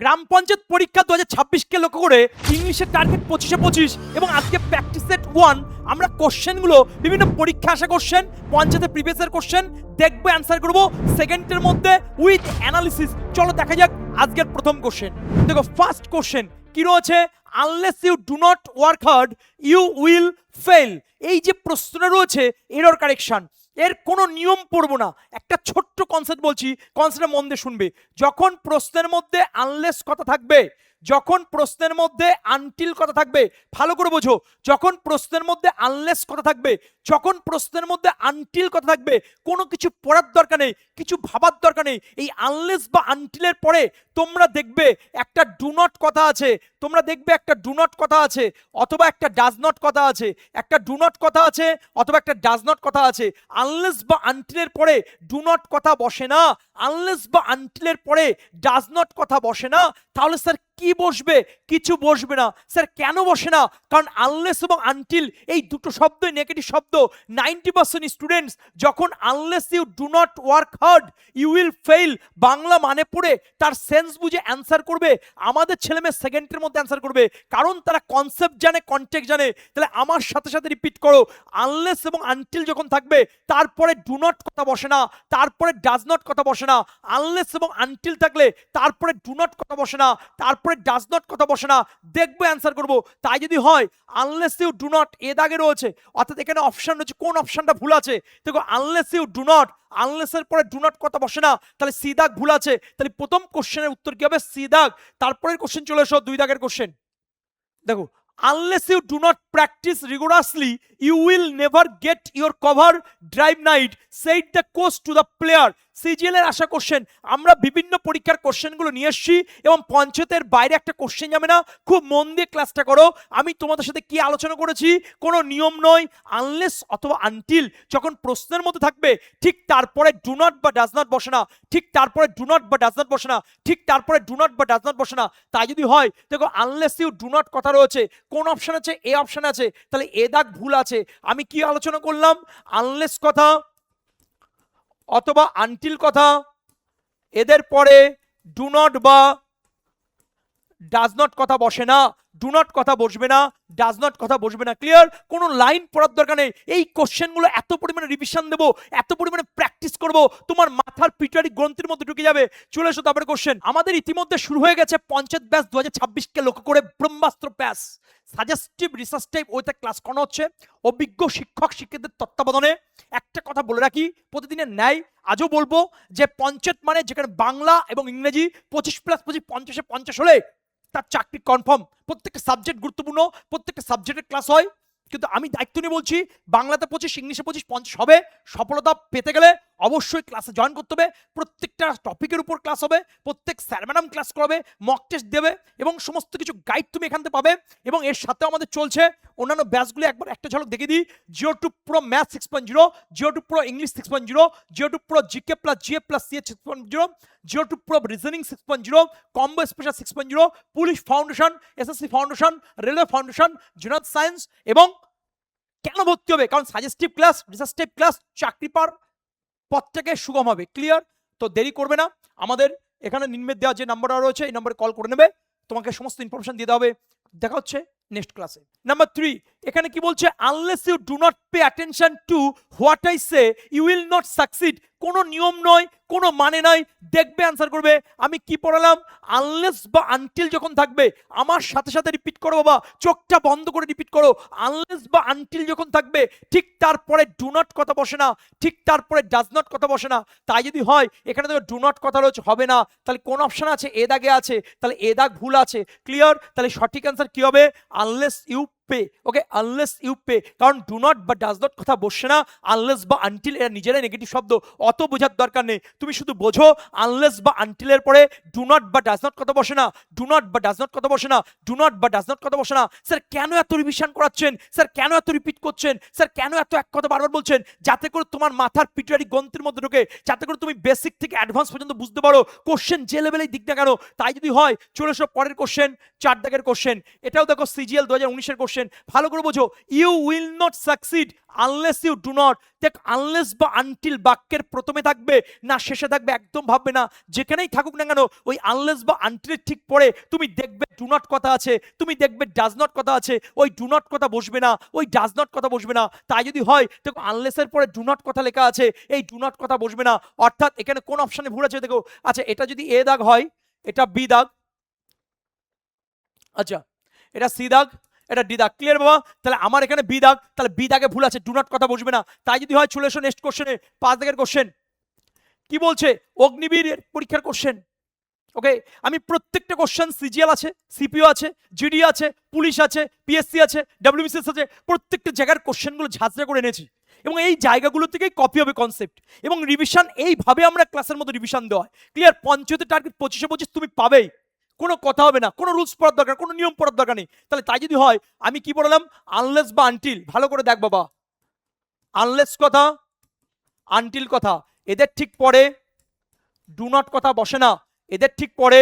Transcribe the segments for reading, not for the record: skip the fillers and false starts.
গ্রাম পঞ্চায়েত পরীক্ষা 2026-কে লক্ষ্য করে ইংলিশের টার্গেট 25-এ 25 এবং আজকে প্র্যাকটিস সেট 1 আমরা কোশ্চেনগুলো বিভিন্ন পরীক্ষা আসা কোশ্চেন পঞ্চায়েতের প্রিভিয়াস ইয়ার কোশ্চেন দেখবো, অ্যান্সার করবো সেকেন্ডের মধ্যে উইথ অ্যানালিসিস। চলো দেখা যাক আজকের প্রথম কোশ্চেন। দেখো ফার্স্ট কোশ্চেন কি রয়েছে, unless you do not work hard you will fail. এই যে প্রশ্নটা রয়েছে এরর কারেকশন, এর কোনো নিয়ম পড়বো না, একটা ছোট্ট কনসেপ্ট বলছি, কনসেপ্টটা মন দিয়ে শুনবে। যখন প্রশ্নের মধ্যে আনলেস কথা থাকবে, যখন প্রশ্নের মধ্যে আনটিল কথা থাকবে, ভালো করে বোঝো, যখন প্রশ্নের মধ্যে আনলেস কথা থাকবে, যখন প্রশ্নের মধ্যে আনটিল কথা থাকবে, কোনো কিছু পড়ার দরকার নেই, কিছু ভাবার দরকার নেই। এই আনলেস বা আনটিলের পরে তোমরা দেখবে একটা ডু নট কথা আছে, তোমরা দেখবে একটা ডু নট কথা আছে, অথবা একটা ডাজ নট কথা আছে, একটা ডু নট কথা আছে অথবা একটা ডাজ নট কথা আছে। আনলেস বা আনটিলের পরে ডু নট কথা বসে না, আনলেস বা আনটিলের পরে ডাজ নট কথা বসে না। তাহলে স্যার কি বসবে? কিছু বসবে না। স্যার কেন বসে না? কারণ আনলেস এবং আনটিল এই দুটো শব্দই নেগেটিভ শব্দ। 90% স্টুডেন্টস যখন unless you do not work hard you will fail Bangla মানে পড়ে তার সেন্স বুঝে অ্যান্সার করবে, আমাদের ছেলেমেয়ে সেকেন্ডের মধ্যে অ্যান্সার করবে, কারণ তারা কনসেপ্ট জানে, কনটেক্সট জানে। তাহলে আমার সাথে সাথে রিপিট করো, আনলেস এবং আনটিল যখন থাকবে তারপরে ডু নট কথা বসে না, তারপরে ডাজ নট কথা বসে না। আনলেস এবং আনটিল থাকলে তারপরে ডু নট কথা বসে না, তারপরে ডাজ নট কথা বসে না। দেখবো অ্যান্সার করবো। তাই যদি হয় আনলেস ইউ ডু নট এ দাগে রয়েছে, অর্থাৎ এখানে অপশন রয়েছে, কোন অপশনটা ভুল আছে? দেখো আনলেস ইউ ডু নট, আনলেসের পরে ডু নট কথা বসে না, তাহলে সি দাগ ভুল আছে। তাহলে প্রথম কোশ্চেনের উত্তর কি হবে? সি দাগ। তারপরের কোশ্চেন চলে এসো 2 দাগের কোশ্চেন। দেখো unless you do not practice rigorously you will never get your cover drive night said the coach to the player। CGL এর আসা কোশ্চেন, আমরা বিভিন্ন পরীক্ষার কোশ্চেনগুলো নিয়ে এসেছি এবং পঞ্চায়েতের বাইরে একটা কোশ্চেন যাবে না, খুব মন দিয়ে ক্লাসটা করো। আমি তোমাদের সাথে কি আলোচনা করেছি? কোনো নিয়ম নয়, আনলেস অথবা আনটিল যখন প্রশ্নের মধ্যে থাকবে ঠিক তারপরে ডু নট বা ডাজ নট বসে না, ঠিক তারপরে ডু নট বা ডাজ নট বসে না, ঠিক তারপরে ডু নট বা ডাজ নট বসে না। তাই যদি হয় দেখো আনলেস ইউ ডু নট কথা রয়েছে, কোন অপশন আছে? এ অপশন আছে, তাহলে এ দাগ ভুল আছে। আমি কি আলোচনা করলাম? আনলেস কথা অথবা আনটিল কথা, এদের পরে ডু নট বা ডাজ নট কথা বসে না, ডু নট কথা বসবে না, ডাজ নট কথা বসবে না। ক্লিয়ার? কোনো লাইন পড়ার দরকার নেই। এই কোশ্চেনগুলো এত পরিমাণে রিভিশন দেবো, এত পরিমাণে প্র্যাকটিস করব, তোমার মাথার পিটারি গ্রন্থির মধ্যে ঢুকে যাবে। চলে এসো তারপরে কোশ্চেন। আমাদের ইতিমধ্যে শুরু হয়ে গেছে পঞ্চায়েত ব্যাচ 2026-কে লক্ষ্য করে ব্রহ্মাস্ত্র ব্যাচ। সাজেস্টিভ রিসার্চ টাইপ ওইতে ক্লাস করানো হচ্ছে অভিজ্ঞ শিক্ষক শিক্ষকদের তত্ত্বাবধানে। একটা কথা বলে রাখি, প্রতিদিনের ন্যায় আজও বলবো যে পঞ্চায়েত মানে যেখানে বাংলা এবং ইংরেজি 25+25 50-এ 50 হলে তার চাকরি কনফার্ম। প্রত্যেকটা সাবজেক্ট গুরুত্বপূর্ণ, প্রত্যেকটা সাবজেক্টের ক্লাস হয়, কিন্তু আমি দায়িত্ব নিয়ে বলছি বাংলাতে 25, ইংলিশে 25, 50 হবে। সফলতা পেতে গেলে অবশ্যই ক্লাসে জয়েন করতে হবে। প্রত্যেকটা টপিকের উপর ক্লাস হবে, প্রত্যেক স্যার ম্যাডাম ক্লাস করাবে, মক টেস্ট দেবে এবং সমস্ত কিছু গাইড তুমি এখান থেকে পাবে। এবং এর সাথে আমাদের চলছে অন্যান্য ব্যাচগুলো, একবার একটা ঝলক দেখে দিই। জিও2 প্রো ম্যাথ 6.0, জিও2 প্রো ইংলিশ 6.0, জিও2 pro GK plus GA plus CA 6.0, জিও2 pro reasoning 6.0, combo special 6.0, police foundation, SSC foundation, railway foundation, general science. এবং কেন ভর্তি হবে? কারণ suggestive class, research type class, চাকরি পাওয়ার পথটাকে সুগম হবে। ক্লিয়ার? তো দেরি করবে না, আমাদের এখানে নিম্নের দেওয়া যে নাম্বারটা রয়েছে এই নম্বরে কল করে নেবে, তোমাকে সমস্ত ইনফরমেশন দিয়ে দেওয়া হবে। দেখা হচ্ছে নেক্সট ক্লাসে। নাম্বার 3 এখানে কি বলছে? Unless you do not pay attention to what I say you will not succeed. কোনো নিয়ম নয়, কোনো মানে নাই, দেখবে অ্যান্সার করবে। আমি কি পড়ালাম? আনলেস বা আনটিল যখন থাকবে, আমার সাথে সাথে রিপিট করো বাবা, চোখটা বন্ধ করে রিপিট করো। আনলেস বা আনটিল যখন থাকবে ঠিক তারপরে ডু নট কথা বসে না, ঠিক তারপরে ডাজ নট কথা বসে না। তাই যদি হয় এখানে দেখো ডু নট কথা রয়েছে, হবে না। তাহলে কোন অপশন আছে? এ দাগে আছে, তাহলে এ দাগ ভুল আছে। ক্লিয়ার? তাহলে সঠিক অ্যান্সার কি হবে? Unless you pay. Okay, unless you pay, কারণ ডু নট বা ডাজ নট কথা বসে না, আনলেস বা আনটিল এরা নিজেরাই নেগেটিভ শব্দ, অত বোঝার দরকার নেই। তুমি শুধু বোঝো আনলেস বা আনটিলের পরে ডু নট বা ডাজ নট কথা বসে না, ডু নট বা ডাজ নট কথা বসে না, ডু নট বা ডাজ নট কথা বসে না। স্যার কেন এত রিভিশন করাচ্ছেন? স্যার কেন এত রিপিট করছেন? স্যার কেন এত এক কথা বারবার বলছেন? যাতে করে তোমার মাথার পিটারি গ্রন্থির মধ্যে ঢোকে, যাতে করে তুমি বেসিক থেকে অ্যাডভান্স পর্যন্ত বুঝতে পারো, কোশ্চেন যে লেভেলেই দিক না কেন। তাই যদি হয় চলে এসো পরের কোশ্চেন, 4 দাগের কোশ্চেন। এটাও দেখো সিজিএল 2019-এর কোশ্চেন। কোশ্চেন, ভালো করে বোঝো। You will not succeed unless you do not. দেখ, আনলেস বা আনটিল বাক্যের প্রথমে থাকবে না শেষে থাকবে একদম ভাববে না। যেখানেই থাকুক না কেন ওই আনলেস বা আনটিলের ঠিক পরে তুমি দেখবে ডু নট কথা আছে, তুমি দেখবে ডাজ নট কথা আছে। ওই ডু নট কথা বসবে না, ওই ডাজ নট কথা বসবে না। তাই যদি হয় দেখো আনলেসের পরে ডু নট কথা লেখা আছে, এই ডু নট কথা বসবে না। অর্থাৎ এখানে কোন অপশনে ভুল আছে দেখো। আচ্ছা, এটা যদি এ দাগ হয়, এটা বি দাগ, আচ্ছা এটা সি দাগ, এটা ডি দাগ। ক্লিয়ার বাবা? তাহলে আমার এখানে বি দাগ, তাহলে বি দাগে ভুল আছে, ডু নট কথা বসবে না। তাই যদি হয় চলে এসো নেক্সট কোশ্চেনে, 5 দাগের কোশ্চেন। কি বলছে? অগ্নিবীর পরীক্ষার কোশ্চেন। ওকে, আমি প্রত্যেকটা কোশ্চেন সিজিএল আছে, সিপিও আছে, জিডি আছে, পুলিশ আছে, পিএসসি আছে, ডব্লিউবিসিএস আছে, প্রত্যেকটা জায়গার কোশ্চেনগুলো ঝাঁঝরা করে এনেছি এবং এই জায়গাগুলো থেকেই কপি হবে কনসেপ্ট এবং রিভিশন এইভাবে আমরা ক্লাসের মধ্যে রিভিশন দেওয়া হয়। ক্লিয়ার? পঞ্চায়েতের টার্গেট 25-25 তুমি পাবেই, কোনো কথা হবে না, কোনো রুলস পড়ার দরকার, কোনো নিয়ম পড়ার দরকার নেই। তাহলে তাই যদি হয় আমি কি বললাম? আনলেস বা আনটিল। ভালো করে দেখ বাবা, আনলেস কথা, আনটিল কথা, এদের ঠিক পরে ডু নট কথা বসে না, এদের ঠিক পরে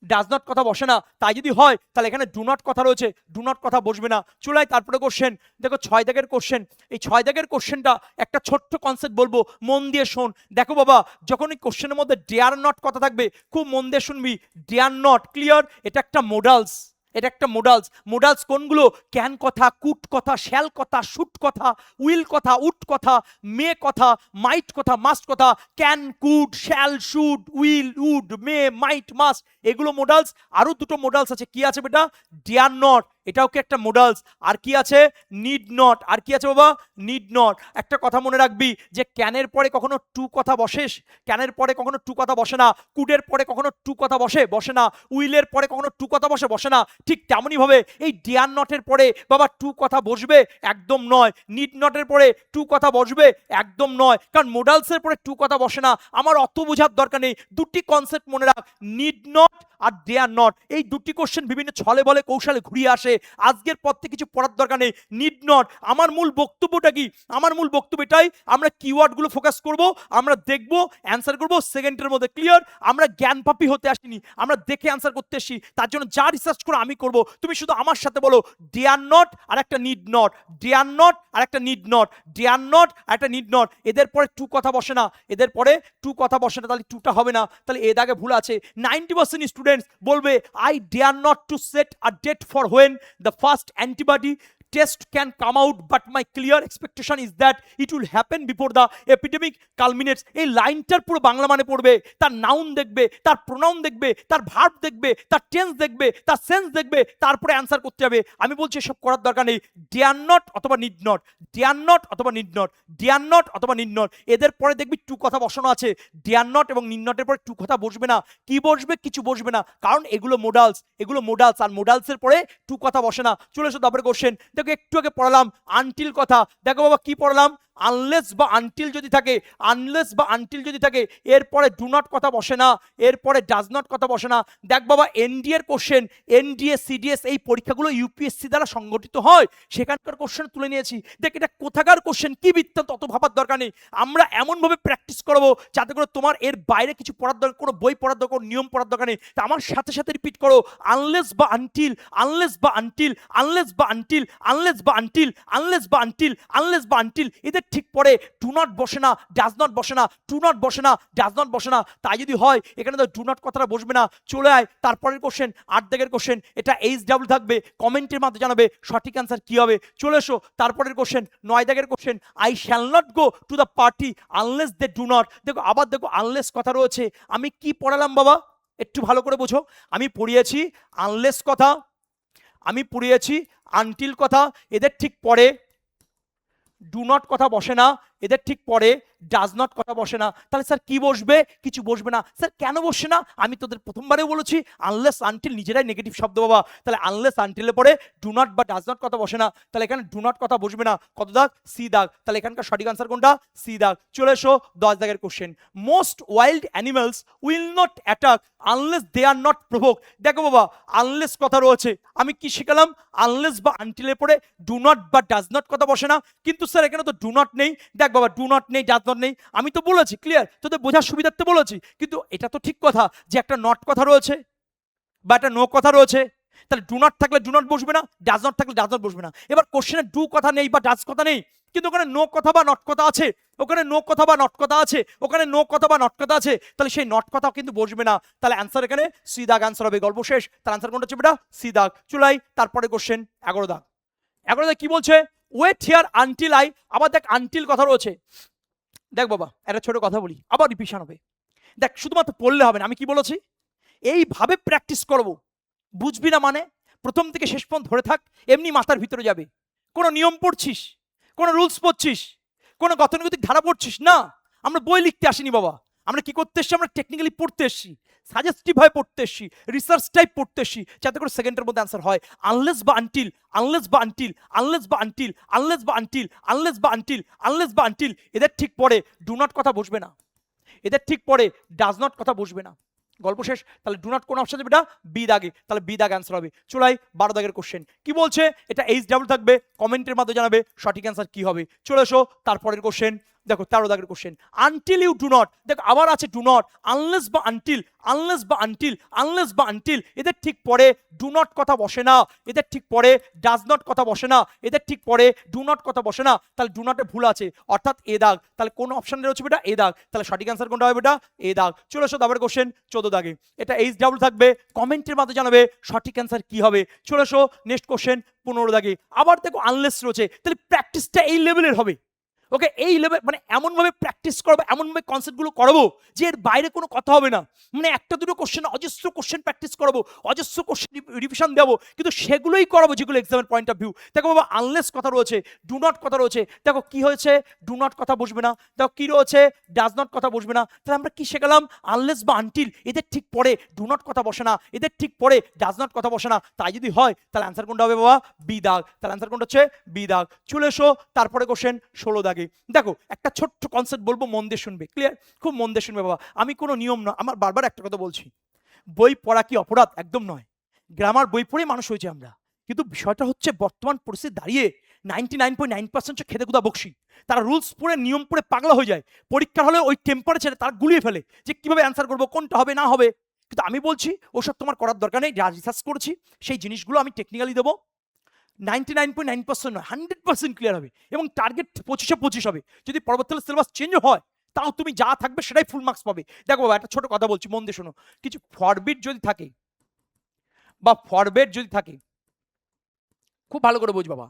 ডাজ নট কথা বসে না। তাই যদি হয় তাহলে এখানে ডু নট কথা রয়েছে, ডু নট কথা বসবে না। চলে আয় তারপরে কোশ্চেন। দেখো 6 দাগের কোশ্চেন। এই 6 দাগের কোশ্চেনটা একটা ছোট্ট কনসেপ্ট বলবো, মন দিয়ে শোন। দেখো বাবা, যখন এই কোশ্চেনের মধ্যে ডেয়ার নট কথা থাকবে খুব মন দিয়ে শুনবি। Dare not, clear? এটা একটা মোডালস, এটা একটা মোডালস। মোডালস কোনগুলো? ক্যান কথা, কুট কথা, শ্যাল কথা, শুট কথা, উইল কথা, উড কথা, মে কথা, মাইট কথা, মাস্ট কথা। Can, could, shall, should, will, would, may, might, must, এগুলো মোডালস। আরো দুটো মোডালস আছে, কি আছে বেটা? ডিয়ার নট, এটাও কি একটা মোডালস। আর কি আছে? Need not. আর কি আছে বাবা? Need not. একটা কথা মনে রাখবি যে ক্যানের পরে কখনো টু কথা বসেস, ক্যানের পরে কখনো টু কথা বসে না। কুডের পরে কখনো টু কথা বসে না। উইলের পরে কখনো টু কথা বসে না। ঠিক তেমনই ভাবে এই ডিয়ার নটের পরে বাবা টু কথা বসবে? একদম নয়। নিড নটের পরে টু কথা বসবে? একদম নয়, কারণ মোডালসের পরে টু কথা বসে না। আমার অত বোঝার দরকার নেই, দুটি কনসেপ্ট মনে রাখ, নিড নট আর ডেয়ার নট। এই দুটি কোশ্চেন বিভিন্ন ছলে বলে কৌশলে ঘুরিয়ে আসে। আজকের পর থেকে কিছু পড়ার দরকার নেই। নিড নট, আমার মূল বক্তব্যটা কি? আমার মূল বক্তব্য এটাই, আমরা কিওয়ার্ডগুলো ফোকাস করব, আমরা দেখব, অ্যান্সার করব সেকেন্ডের মধ্যে। ক্লিয়ার? আমরা জ্ঞান পাপী হতে আসিনি, আমরা দেখে অ্যান্সার করতে এসেছি। তার জন্য যা রিসার্চ করে আমি করব, তুমি শুধু আমার সাথে বলো ডেয়ার নট আর একটা নিড নট, ডেয়ার নট আর একটা নিড নট, ডেয়ার নট আর একটা নিড নট। এদের পরে টু কথা বসে না, এদের পরে টু কথা বসে না, তাহলে টুটা হবে না। তাহলে এ দাগে ভুল আছে। 90% স্টুডেন্টস বলবে I dare not to set a date for when the first antibody test can come out, but my clear expectation is that it will happen before the epidemic culminates. এই লাইনটার পুরো বাংলা মানে পড়বে, তার নাউন দেখবে, তার pronoun দেখবে, তার verb দেখবে, তার টেন্স দেখবে, তার সেন্স দেখবে, তারপরে অ্যান্সার করতে হবে। আমি বলছি এসব করার দরকার নেই। ডেয়ার নট অথবা নিড নট, ডেয়ার নট অথবা নিড নট, ডেয়ার নট অথবা নিড নট। এদের পরে দেখবি টু কথা বসানো আছে। ডেয়ার নট এবং নিড নটের পরে টু কথা বসবে না। কি বসবে? কিছু বসবে না, কারণ এগুলো মোডালস, এগুলো মোডালস, আর মোডালসের পরে টু কথা বসে না। চলে এসো তারপরে কোশ্চেন। দেখো একটু আগে পড়ালাম আনটিল কথা, দেখো বাবা কি পড়ালাম? আনলেস বা আনটিল যদি থাকে, আনলেস বা আনটিল যদি থাকে এরপরে ডু নট কথা বসে না, এরপরে ডাজ নট কথা বসে না। দেখ বাবা, এনডিএর কোশ্চেন, এনডিএ, সিডিএস এই পরীক্ষাগুলো ইউপিএসসি দ্বারা সংগঠিত হয়, সেখানকার কোশ্চেন তুলে নিয়েছি। দেখ এটা কোথাকার কোশ্চেন, কি বৃত্তান্ত, অত ভাবার দরকার নেই। আমরা এমনভাবে প্র্যাকটিস করবো যাতে করে তোমার এর বাইরে কিছু পড়ার দরকার, কোনো বই পড়ার দরকার, নিয়ম পড়ার দরকার নেই। তা আমার সাথে সাথে রিপিট করো, আনলেস বা আনটিল, আনলেস বা আনটিল, আনলেস বা আনটিল, আনলেস বা আনটিল, আনলেস বা আনটিল, আনলেস বা আনটিল। এদের ঠিক পরে ডু নট বসে না, ডাজ নট বসে না, টু নট বসে না, ডাজ নট বসে না। তাই যদি হয় এখানে তো ডু নট কথাটা বসবে না। চলে আয় তারপরের কোশ্চেন, 8 দাগের কোশ্চেন। এটা HW থাকবে, কমেন্টের মাধ্যমে জানাবে সঠিক অ্যান্সার কি হবে। চলে এসো তারপরের কোশ্চেন, 9 দাগের question. I shall not go to the party unless they do not. দেখো আবার দেখো আনলেস কথা রয়েছে। আমি কি পড়ালাম বাবা? একটু ভালো করে বোঝো। আমি পড়িয়েছি আনলেস কথা, আমি পড়িয়েছি আনটিল কথা, এদের ঠিক পরে ডু নট কথা বসে না, এদের ঠিক পরে ডাজ নট কথা বসে না। তাহলে স্যার কি বসবে? কিছু বসবে না। স্যার কেন বসে না? আমি তোদের প্রথমবারেও বলেছি আনলেস আনটিল নিজেরাই নেগেটিভ শব্দ বাবা। তাহলে আনলেস আনটিলের পরে ডু নট বা ডাজ নট কথা বসে না, তাহলে এখানে ডু নট কথা বসবে না। কত দাগ? সি দাগ। তাহলে এখানকার সঠিক আনসার কোনটা? সি দাগ। চলে এসো 10 দাগের question. Most wild animals will not attack unless they are not provoke. দেখো বাবা, আনলেস কথা রয়েছে, আমি কি শিখালাম? আনলেস বা আনটিলের পরে ডু নট বা ডাজ নট কথা বসে না। কিন্তু স্যার এখানে তো ডু নট নেই। দেখ বাবা, ডু নট নেই, ডাজ নট নেই, আমি তো বলেছি ক্লিয়ার, তোদের বোঝার সুবিধার্থে বলেছি। কিন্তু এটা তো ঠিক কথা যে একটা নট কথা রয়েছে বা একটা নো কথা রয়েছে, তাহলে ডু নট থাকলে ডু নট বসবে না, ডাজ নট থাকলে ডাজ নট বসবে না। এবার কোশ্চেনে ডু কথা নেই বা ডাজ কথা নেই, কিন্তু ওখানে নো কথা বা নট কথা আছে, ওখানে নো কথা বা নট কথা আছে, ওখানে নো কথা বা নট কথা আছে, তাহলে সেই নট কথাও কিন্তু বসবে না। তাহলে অ্যান্সার এখানে সি দাগ অ্যান্সার হবে, গল্প শেষ। তার অ্যান্সার কোনটা হচ্ছে বেটা? সি দাগ। চুলাই তারপরে কোশ্চেন 11 দাগ। 11 দাগ কি বলছে? ওয়েট হিয়ার আনটিল আই, আবার দেখ আনটিল কথা রয়েছে। দেখ বাবা একটা ছোট কথা বলি, আবার রিপিশন হবে। দেখ শুধুমাত্র পড়লে হবে না, আমি কি বলেছি এইভাবে প্র্যাকটিস করবো, বুঝবি না মানে প্রথম থেকে শেষ পর্যন্ত ধরে থাক, এমনি মাথার ভিতরে যাবে। কোনো নিয়ম পড়ছিস, কোনো রুলস পড়ছিস, কোনো গতানুগতিক ধারা পড়ছিস না। আমরা বই লিখতে আসিনি বাবা, আমরা কি করতে এসছি? আমরা টেকনিক্যালি পড়তে এসছি, সাজেস্টিভ ভাবে পড়তে এসছি, রিসার্চ টাইপ পড়তে এসছি, যাতে করে সেকেন্ডের মধ্যে অ্যান্সার হয়। আনলেস বা আনটিল, আনলেস বা আনটিল, আনলেস বা আনটিল, আনলেস বা আনটিল, আনলেস বা আনটিল, আনলেস বা আনটিল, এদের ঠিক পরে ডু নট কথা বসবে না, এদের ঠিক পরে ডাজ নট কথা বসবে না। গল্প শেষ। তাহলে ডু নট কোন অপশন দেবে? এটা বি দাগে, তাহলে বি দাগ অ্যান্সার হবে। চলাই 12 দাগের কোশ্চেন কি বলছে, এটা এইচ ডাবল থাকবে, কমেন্টের মাধ্যমে জানাবে সঠিক অ্যান্সার কি হবে। চলে এসো তারপরের কোশ্চেন, দেখো 13 দাগের question. Until you do not, দেখো আবার আছে ডু নট, আনলেস বা আনটিল, আনলেস বা আনটিল, আনলেস বা আনটিল, এদের ঠিক পরে ডু নট কথা বসে না, এদের ঠিক পরে ডাজ নট কথা বসে না, এদের ঠিক পরে ডু নট কথা বসে না। তাহলে ডু নটে ভুল আছে, অর্থাৎ এ দাগ। তাহলে কোন অপশন রয়েছে বেটা? এ দাগ। তাহলে সঠিক অ্যান্সার কোনটা হবে বেটা? এ দাগ। চলে এসো তারপরে কোশ্চেন 14 দাগে, এটা এইচ ডাবল থাকবে, কমেন্টের মাধ্যমে জানাবে সঠিক অ্যান্সার কি হবে। চলে এসো নেক্সট কোশ্চেন 15 দাগে, আবার দেখো আনলেস রয়েছে, তাহলে প্র্যাকটিসটা এই লেভেলের হবে। ওকে, এই লেভেল মানে এমনভাবে প্র্যাকটিস করবো, এমনভাবে কনসেপ্টগুলো করাবো যে এর বাইরে কোনো কথা হবে না। মানে একটা দুটো কোশ্চেন, অজস্র কোশ্চেন প্র্যাকটিস করাবো, অজস্র কোশ্চেন রিভিশন দেবো, কিন্তু সেগুলোই করাবো যেগুলো এক্সামের পয়েন্ট অফ ভিউ। দেখো বাবা আনলেস কথা রয়েছে, ডু নট কথা রয়েছে, দেখো কি হয়েছে? ডু নট কথা বসবে না। দেখো কি রয়েছে? ডাজ নট কথা বসবে না। তাহলে আমরা কি শিখলাম? আনলেস বা আনটিল, এদের ঠিক পরে ডু নট কথা বসে না, এদের ঠিক পরে ডাজ নট কথা বসে না। তাই যদি হয় তাহলে অ্যান্সার কোনটা হবে বাবা? বি দাগ। তাহলে অ্যান্সার কোনটা হচ্ছে? বি দাগ। চলে এসো তারপরে কোশ্চেন 16 দাগে। দেখো একটা ছোট্ট কনসেপ্ট বলবো, মন দিয়ে শুনবে, ক্লিয়ার? খুব মন দিয়ে শুনবে বাবা, আমি কোনো নিয়ম না, আমার বারবার একটা কথা বলছি, বই পড়া কি অপরাধ? একদম নয়। গ্রামার বই পড়ে মানুষ হয়েছে আমরা, কিন্তু বিষয়টা হচ্ছে বর্তমান পরিস্থিতি দাঁড়িয়ে 99.9% খেতে খুদা বকশি, তারা রুলস পড়ে নিয়ম পড়ে পাগলা হয়ে যায়, পরীক্ষার হলে ওই টেম্পারেচারে তারা গুলিয়ে ফেলে যে কিভাবে অ্যান্সার করবো, কোনটা হবে না হবে। কিন্তু আমি বলছি ওসব তোমার করার দরকার নেই, যা রিসার্চ করেছি সেই জিনিসগুলো আমি টেকনিক্যালি দেবো, 99.9% নয় 100% ক্লিয়ার হবে, এবং টার্গেট 25-25 হবে। যদি পরবর্তীকালে সিলেবাস চেঞ্জ হয় তাও তুমি যা থাকবে সেটাই ফুল মার্কস পাবে। দেখো বাবা একটা ছোট কথা বলছি, মন দিয়ে শোনো, কিছু ফরবিট যদি থাকে বা ফরবেট যদি থাকে, খুব ভালো করে বুঝ বাবা,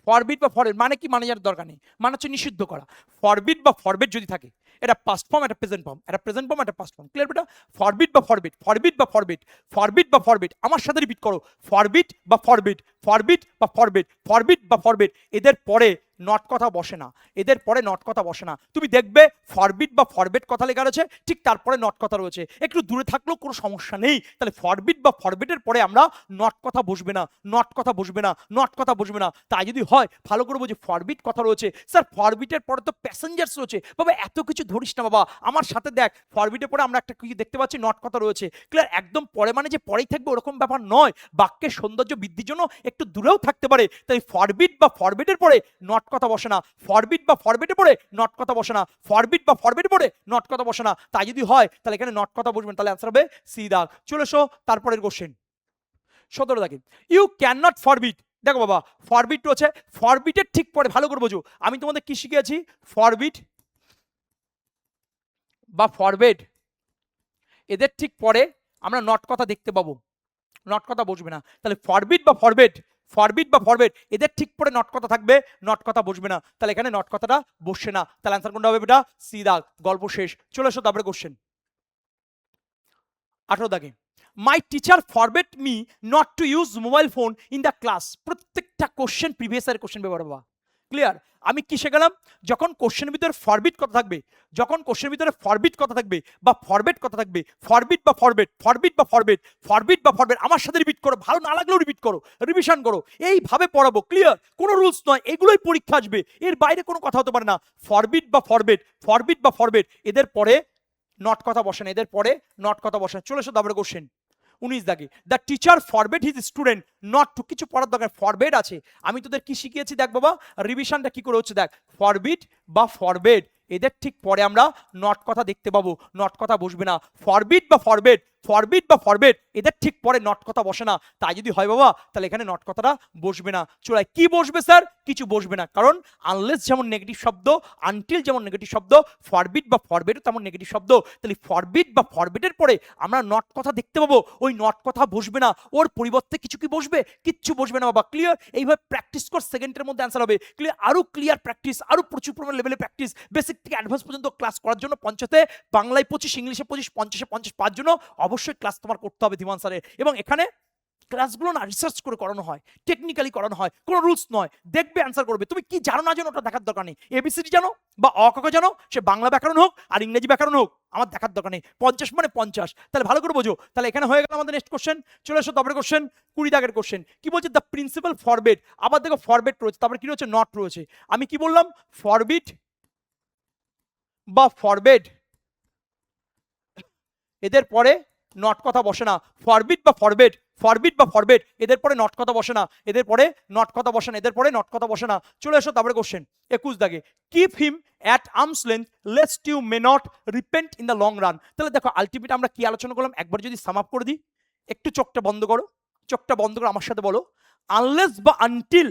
ফরবিট বা ফরবেট মানে কি, মানে যার দরকার নেই, মানে হচ্ছে নিষিদ্ধ করা। ফরবিট বা ফরবেট যদি থাকে, এটা পাস্ট ফর্ম, এটা প্রেজেন্ট ফর্ম, এটা প্রেজেন্ট ফর্ম, এটা পাস্ট ফর্ম, ক্লিয়ার বেটা? ফরবিট বা ফরবিট, ফরবিট বা ফরবিট, ফরবিট বা ফরবিট, আমার সাথে রিপিট করো, ফরবিট বা ফরবিট, ফরবিট বা ফরবিট, ফরবিট বা ফরবিট, এদের পরে নট কথা বসে না, এদের পরে নট কথা বসে না। তুমি দেখবে ফরবিট বা ফরবেট কথা লেখা রয়েছে, ঠিক তারপরে নট কথা রয়েছে, একটু দূরে থাকলেও কোনো সমস্যা নেই। তাহলে ফরবিট বা ফরবেটের পরে আমরা নট কথা বসবে না, নট কথা বসবে না, নট কথা বসবে না। তাই যদি হয় ভালো করে বুঝি, ফরবিট কথা রয়েছে, স্যার ফরবিটের পরে তো প্যাসেঞ্জার্স রয়েছে, বাবা এত কিছু ধরিস না বাবা, আমার সাথে দেখ ফরবিটের পরে আমরা একটা কিছু দেখতে পাচ্ছি, নট কথা রয়েছে, ক্লিয়ার? একদম পরে মানে যে পরেই থাকবে ওরকম ব্যাপার নয়, বাক্যের সৌন্দর্য বৃদ্ধির জন্য একটু দূরেও থাকতে পারে। তাই ফরবিট বা ফরবেটের পরে নট কথা বসে না, ফরবিট বা ফরবেটের পরে নট কথা বসে না, ফরবিট বা ফরবেটের পরে নট কথা বসে না। তাই যদি হয় তাহলে এখানে নট কথা বসবেন, তাহলে অ্যান্সার হবে সি দাগ। চলে এসো তারপরের কোশ্চেন 17 দাগে, ইউ ক্যান নট ফরবিট। দেখো বাবা ফরবিট রয়েছে, ফরবিটের ঠিক পরে ভালো করে বোঝো, আমি তোমাদের কি শিখিয়েছি? ফরবিট বা ফরবেট, এদের ঠিক পরে আমরা নট কথা দেখতে পাবো, নট কথা বসবে না। তাহলে ফরবিট বা ফরবেট, ফরবিট বা ফরবেট, এদের ঠিক পরে নট কথা থাকবে, নট কথা বসবে না। তাহলে এখানে নট কথাটা বসছে না, তাহলে অ্যান্সার কোনটা হবে বেটা? সি দাগ। গল্প শেষ। চলে এসো তারপরে কোশ্চেন 18 দাগে, my teacher ফরবেট me not to use mobile phone in the class. প্রত্যেকটা কোশ্চেন প্রিভিয়াস ইয়ার কোশ্চেন ব্যবহার বাবা, ক্লিয়ার? আমি কি শেখালাম? যখন কোশ্চেনের ভিতরে ফরবিট কথা থাকবে, যখন কোশ্চেনের ভিতরে ফরবিট কথা থাকবে বা ফরবেট কথা থাকবে, ফরবিট বা ফরবেট, ফরবিট বা ফরবেট, ফরবিট বা ফরবেট, আমার সাথে রিপিট করো, ভালো না লাগলেও রিপিট করো, রিভিশন করো, এইভাবে পড়াবো, ক্লিয়ার? কোনো রুলস নয়, এগুলোই পরীক্ষা আসবে, এর বাইরে কোনো কথা হতে পারে না। ফরবিট বা ফরবেট, ফরবিট বা ফরবেট, এদের পরে নট কথা বসে না, এদের পরে নট কথা বসে না। চলে এসো তারপরে কোশ্চেন 19 দাগে, the teacher forbade his student not to, কিছু পড়ার দরকার, ফরবেট আছে, আমি তোদের কি শিখিয়েছি দেখ বাবা, রিভিশনটা কি করে হচ্ছে দেখ, ফরবিট বা ফরবেট, এদের ঠিক পরে আমরা নট কথা দেখতে পাবো, নট কথা বসবে না। ফরবিট বা ফরবেট, ফরবিট বা ফরবেট এদের ঠিক পরে নট কথা বসে না। তাই যদি হয় বাবা তাহলে এখানে নট কথাটা বসবে না। চুড়ায় কি বসবে স্যার? কিছু বসবে না, কারণ আনলেস যেমন নেগেটিভ শব্দ, আনটিল যেমন নেগেটিভ শব্দ, ফরবিট বা ফরবেটও তেমন নেগেটিভ শব্দ। তাহলে ফরবিট বা ফরবেটের পরে আমরা নট কথা দেখতে পাবো, ওই নট কথা বসবে না, ওর পরিবর্তে কিছু কি বসবে? কিচ্ছু বসবে না বাবা। ক্লিয়ার? এইভাবে প্র্যাকটিস কর, সেকেন্ডের মধ্যে অ্যান্সার হবে। ক্লিয়ার? আরো ক্লিয়ার প্র্যাকটিস, আরো প্রচুর পরিমাণ লেভেলে প্র্যাকটিস, বেসিক থেকে অ্যাডভান্স পর্যন্ত ক্লাস করার জন্য পঞ্চায়েতে বাংলায় 25, ইংলিশে 25, 50-এ 50 পাওয়ার জন্য অবশ্যই ক্লাস তোমার করতে হবে ধীমান স্যারের। এবং এখানে ক্লাসগুলো না রিসার্চ করে করানো হয়, টেকনিক্যালি করানো হয়, কোনো রুলস নয়। দেখবে অ্যান্সার করবে, তুমি কি জানো না জানো ওটা দেখার দরকার নেই। এবিসিডি জানো বা অ ক খ জানো, সে বাংলা ব্যাকরণ হোক আর ইংরেজি ব্যাকরণ হোক, আমার দেখার দরকার নেই। 50 মানে 50, তাহলে ভালো করে বোঝো। তাহলে এখানে হয়ে গেল আমাদের নেক্সট কোশ্চেন। চলে এসো তারপরে কোশ্চেন 20 দাগের কোশ্চেন। কি বলছে? The principal ফরবেট। আবার দেখো ফরবেট রয়েছে, তারপরে কি রয়েছে? নট রয়েছে। আমি কি বললাম? ফরবিট বা ফরবেট এদের পরে নট কথা বসে না। ফরবিট বা ফরবেট, ফরবিট বা ফরবেট এদের পরে নট কথা বসে না, এদের পরে নট কথা বসে না, এদের পরে নট কথা বসে না। চলে এসো তারপরে কোশ্চেন 21 দাগে। Keep him at arms length lest you may not repent in the long run. তাহলে দেখো আলটিমেট আমরা কি আলোচনা করলাম একবার যদি সাম আপ করে দিই। একটু চোখটা বন্ধ করো, চোখটা বন্ধ করে আমার সাথে বলো, আনলেস বা আনটিল,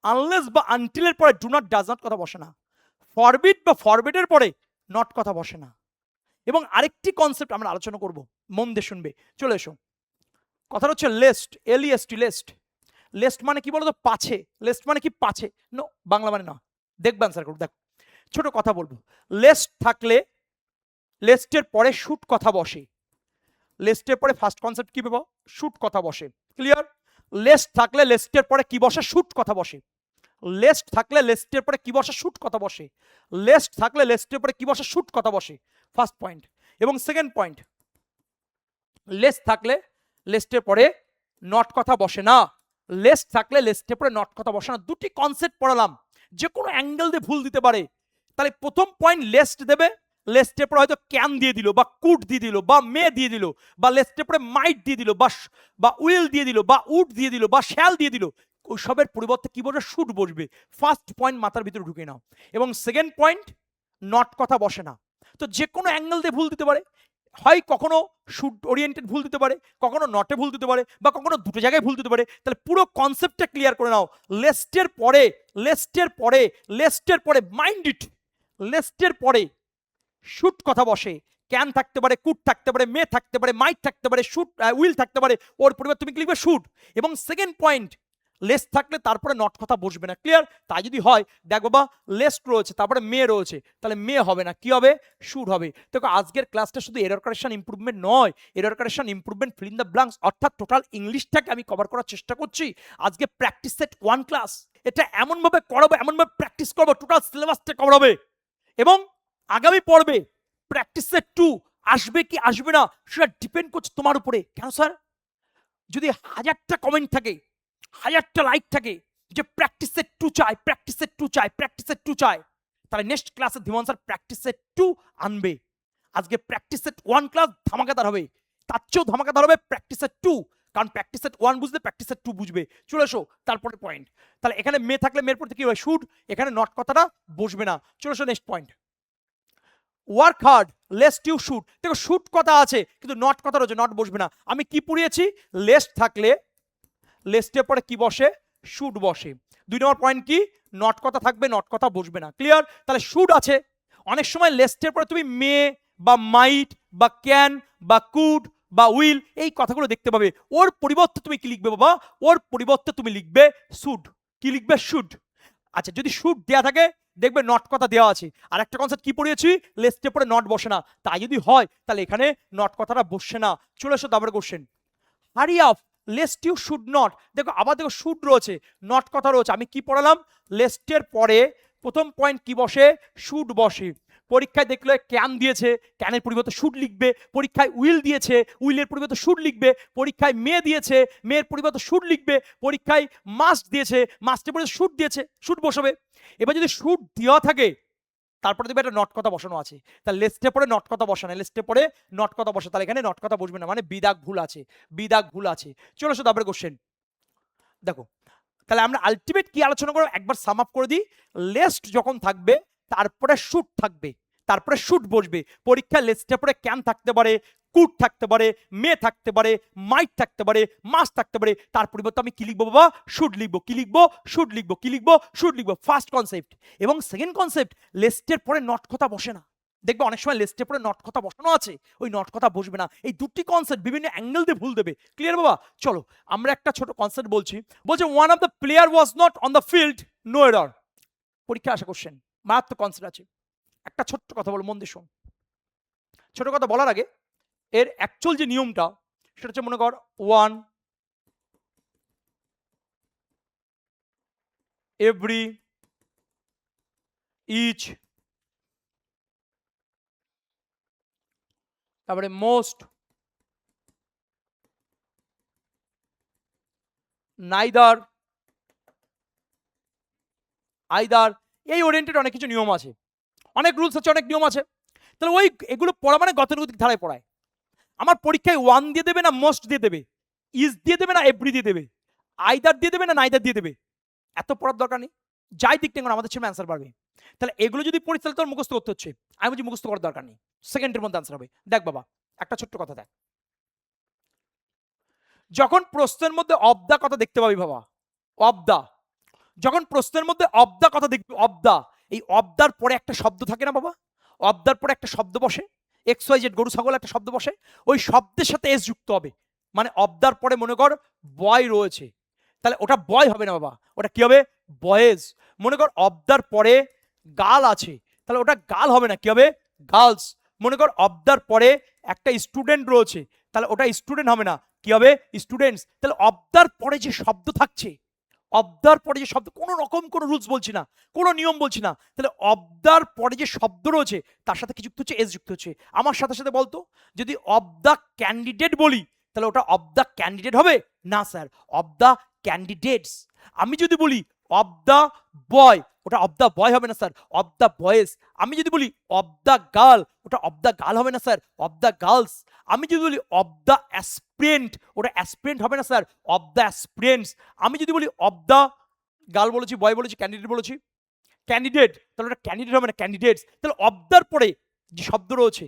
আনলেস বা আনটিলের পরে ডু নট ডাজ নট কথা বসে না। ফরবিট বা ফরবেটের পরে নট কথা বসে না। এবং আরেকটি কনসেপ্ট আমরা আলোচনা করব, মন দিয়ে শুনবে। চলে এসো, কথাটা হচ্ছে লেস্ট, এলইএসটি, লেস্ট। লেস্ট মানে কি বলতো? পাছে। লেস্ট মানে কি? পাছে। নো, বাংলা মানে না। দেখবে আনসার করো। দেখো ছোট কথা বলবো, লেস্ট থাকলে লেস্টের পরে শুট কথা বসে। লেস্টের পরে ফার্স্ট কনসেপ্ট কি পাবো? শুট কথা বসে। ক্লিয়ার? লেস্ট থাকলে লেস্টের পরে কি বসে? শুট কথা বসে। লেস্ট থাকলে লেস্টের পরে কি বসে? শুট কথা বসে। লেস্ট থাকলে লেস্টের পরে কি বসে? শুট কথা বসে। First point. এবং সেকেন্ড পয়েন্ট, লেস্ট থাকলে লেস্টের পরে নট কথা বসে না। লেস্ট থাকলে লেস্টের পরে নট কথা বসে না। দুটি কনসেপ্ট পড়ালাম, যে কোনো অ্যাঙ্গেল দিয়ে ভুল দিতে পারে। তাহলে প্রথম পয়েন্ট লেস্ট দেবে, লেস্টের পরে হয়তো ক্যান দিয়ে দিল বা কুড দিয়ে দিল বা মে দিয়ে দিল বা লেস্টের পরে মাইট দিয়ে দিল বা উইল দিয়ে দিল বা উড দিয়ে দিল বা শ্যাল দিয়ে দিল, ওই সবের পরিবর্তে কি বসবে? শুট বসবে। ফার্স্ট পয়েন্ট মাথার ভিতরে ঢুকে নাও। এবং সেকেন্ড পয়েন্ট, নট কথা বসে না। তো যে কোনো অ্যাঙ্গেল দিয়ে ভুল দিতে পারে, হয় কখনো শুট ওরিয়েন্টেড ভুল দিতে পারে, কখনো নটে ভুল দিতে পারে, বা কখনো দুটো জায়গায় ভুল দিতে পারে। তাহলে পুরো কনসেপ্টটা ক্লিয়ার করে নাও। লেস্টের পরে, লেস্টের পরে, লেস্টের পরে, মাইন্ড ইট, লেস্টের পরে শুট কথা বসে। ক্যান থাকতে পারে, কুড থাকতে পারে, মে থাকতে পারে, মাইট থাকতে পারে, শুট উইল থাকতে পারে, ওর পরিবর্তে তুমি কি লিখবে? শুট। এবং সেকেন্ড পয়েন্ট, লেস্ট থাকলে তারপরে নট কথা বসবে না। ক্লিয়ার? তাই যদি হয়, দেখ বাবা লেস্ট রয়েছে তারপরে মে রয়েছে, তাহলে মে হবে না, কি হবে? শুট হবে। দেখো আজকের ক্লাসটা শুধু এরর কারেকশন ইমপ্রুভমেন্ট নয়, error correction improvement fill in the blanks, অর্থাৎ টোটাল ইংলিশটাকে আমি কভার করার চেষ্টা করছি। আজকে প্র্যাকটিস সেট 1 ক্লাস, এটা এমনভাবে করাবো, এমনভাবে প্র্যাকটিস করবো, টোটাল সিলেবাসটা কভার হবে। এবং আগামী পর্বে প্র্যাকটিস সেট 2 আসবে কি আসবে না সেটা ডিপেন্ড করছে তোমার উপরে। কেন স্যার? যদি 1000টা কমেন্ট থাকে, 1000টা লাইক থাকে যে প্র্যাকটিস সেট 2 চাই, প্র্যাকটিস সেট 2 চাই, প্র্যাকটিস সেট 2 চাই, তাহলে নেক্সট ক্লাসে ধীমান স্যার প্র্যাকটিস সেট 2 আনবে। আজকে প্র্যাকটিস সেট 1 ক্লাস ধামাকাদার হবে, তার চেয়েও ধামাকাদার হবে প্র্যাকটিস সেট 2, কারণ প্র্যাকটিস সেট 1 বুঝলে প্র্যাকটিস সেট 2 বুঝবে। চলে এসো তারপরে পয়েন্ট। তাহলে এখানে মে থাকলে মের পরে কি হয়? শুড। এখানে নট কথাটা বসবে না। চলে এসো next point, work hard lest you should. দেখো শুট কথা আছে কিন্তু নট কথা রয়েছে, নট বসবে না। আমি কি পড়িয়েছি? লেস্ট থাকলে লেস্টের পরে কি বসে? শুড বসে। 2 নম্বর পয়েন্ট কি? নট কথা থাকবে, নট কথা বসবে না। ক্লিয়ার? তাহলে শুড আছে। অনেক সময় লেস্টের পরে তুমি মে বা মাইট বা ক্যান বা কুড বা উইল এই কথাগুলো দেখতে পাবে। ওর পরিবর্তে তুমি কি লিখবে বাবা? ওর পরিবর্তে তুমি লিখবে শুড। কি লিখবে? শুড। আচ্ছা, যদি শুড দেয়া থাকে দেখবে নট কথা দেওয়া আছে। আর একটা কনসেপ্ট কি পড়িয়েছি? লেস্টের পরে নট বসে না। তাই যদি হয় তাহলে এখানে নট কথাটা বসে না। চলে এসো তারপরে question, hurry up lest you should not. দেখো আবার দেখো শুড রয়েছে, নট কথা রয়েছে। আমি কি পড়ালাম? লেস্টের পরে প্রথম পয়েন্ট কি বসে? শুড বসে। পরীক্ষায় দেখলে ক্যান দিয়েছে, ক্যানের পরিবর্তে শুড লিখবে। পরীক্ষায় উইল দিয়েছে, উইলের পরিবর্তে শুড লিখবে। পরীক্ষায় মে দিয়েছে, মেয়ের পরিবর্তে শুড লিখবে। পরীক্ষায় মাস্ট দিয়েছে, মাস্টের পরিবর্তে শুড দিয়েছে, শুড বসাবে। এবার যদি শুড দেওয়া থাকে তারপরে দেখবে একটা নট কথা বসানো আছে, তাহলে লেস্টে পরে নট কথা বসানো, লেস্টে পরে নট কথা বসে, তাহলে এখানে নট কথা বসবে না, মানে বিদাগ ভুল আছে, বিদাগ ভুল আছে। চলো আসো তারপরে কোশ্চেন দেখো। তাহলে আমরা আলটিমেট কি আলোচনা করব একবার সাম আপ করে দিই। লেস্ট যখন থাকবে তারপরে শুট থাকবে, তারপরে শুড বসবে। পরীক্ষায় লেসটের পরে ক্যান থাকতে পারে, কুড থাকতে পারে, মে থাকতে পারে, মাইট থাকতে পারে, মাস থাকতে পারে। তার পরিবর্তে আমি কি লিখবো বাবা? শুড লিখবো। কি লিখবো? শুড লিখবো। কি লিখবো? শুড লিখবো। First concept. এবং সেকেন্ড কনসেপ্ট, লেসটের পরে নট কথা বসে না। দেখবে অনেক সময় লেসটের পরে নট কথা বসানো আছে, ওই নট কথা বসবে না। এই দুটি কনসেপ্ট বিভিন্ন অ্যাঙ্গেল দিয়ে ভুল দেবে। ক্লিয়ার বাবা? চলো আমরা একটা ছোট কনসেপ্ট বলছি। বলছে one of the player was not on the field, no error. পরীক্ষা আসা কোশ্চেন, মারাত্মক কনসেপ্ট আছে। একটা ছোট্ট কথা বলো, মন দিয়ে শোন। ছোট কথা বলার আগে এর অ্যাকচুয়াল যে নিয়মটা সেটা হচ্ছে, মনে কর ওয়ান এভরি ইচ, তারপরে মোস্ট, নাইদার, আইদার, এই ওরিয়েন্টেড অনেক কিছু নিয়ম আছে, অনেক রুলস আছে, অনেক নিয়ম আছে। তাহলে ওই এগুলো পড়া মানে গতানুগতিক ধারায় পড়ায়। আমার পরীক্ষায় ওয়ান দিয়ে দেবে না মোস্ট দিয়ে দেবে, ইজ দিয়ে দেবে না এভরি দিয়ে দেবে, আইদার দিয়ে দেবে না নাইদার দিয়ে দেবে, এত পড়ার দরকার নেই। যাই দিক থেকে আমাদের ছেলে অ্যান্সার পারবে। তাহলে এগুলো যদি পড়ি তাহলে তোর মুখস্থ করতে হচ্ছে। আমি বলছি মুখস্থ করার দরকার নেই, সেকেন্ডের মধ্যে অ্যান্সার হবে। দেখ বাবা, একটা ছোট্ট কথা দেখ, যখন প্রশ্নের মধ্যে অব দা কথা দেখতে পাবি বাবা, অব দা, যখন প্রশ্নের মধ্যে অব দা কথা দেখবি, অব দা, এই অবদার পরে একটা শব্দ থাকে না বাবা, অবদার পরে একটা শব্দ বসে, এক্স ওয়াই জেড গরু ছাগল একটা শব্দ বসে, ওই শব্দের সাথে এস যুক্ত হবে। মানে অবদার পরে মনে কর বয় রয়েছে, তাহলে ওটা বয় হবে না বাবা, ওটা কি হবে? বয়েজ। মনে কর অবদার পরে গাল আছে, তাহলে ওটা গাল হবে না, কি হবে? গার্লস। মনে কর অবদার পরে একটা স্টুডেন্ট রয়েছে, তাহলে ওটা স্টুডেন্ট হবে না, কি হবে? স্টুডেন্টস। তাহলে অবদার পরে যে শব্দ থাকছে, অবদার পরে যে শব্দ, কোনো রকম কোনো রুলস বলছি না, কোনো নিয়ম বলছি না, তাহলে অবদার পরে যে শব্দ রয়েছে তার সাথে কি যুক্ত হচ্ছে? এস যুক্ত হচ্ছে। আমার সাথে সাথে বলতো, যদি অব দ্য ক্যান্ডিডেট বলি তাহলে ওটা অব দ্য ক্যান্ডিডেট হবে না স্যার, অব দ্য ক্যান্ডিডেটস। আমি যদি বলি অব দ্য বয়, ওটা অব দ্য বয় হবে না স্যার, অব দ্য বয়েজ। আমি যদি বলি অব দ্য গার্ল, ওটা অব দ্য গার্ল হবে না স্যার, অব দ্য গার্লস। আমি যদি বলি অব দ্য অ্যাসপিরেন্ট, ওটা অ্যাসপিরেন্ট হবে না স্যার, অব দ্য অ্যাসপিরেন্টস। আমি যদি বলি অব দ্য গার্ল বলেছি, বয় বলেছি, ক্যান্ডিডেট বলেছি, ক্যান্ডিডেট, তাহলে ওটা ক্যান্ডিডেট হবে না, ক্যান্ডিডেটস। তাহলে অবদার পরে যে শব্দ রয়েছে,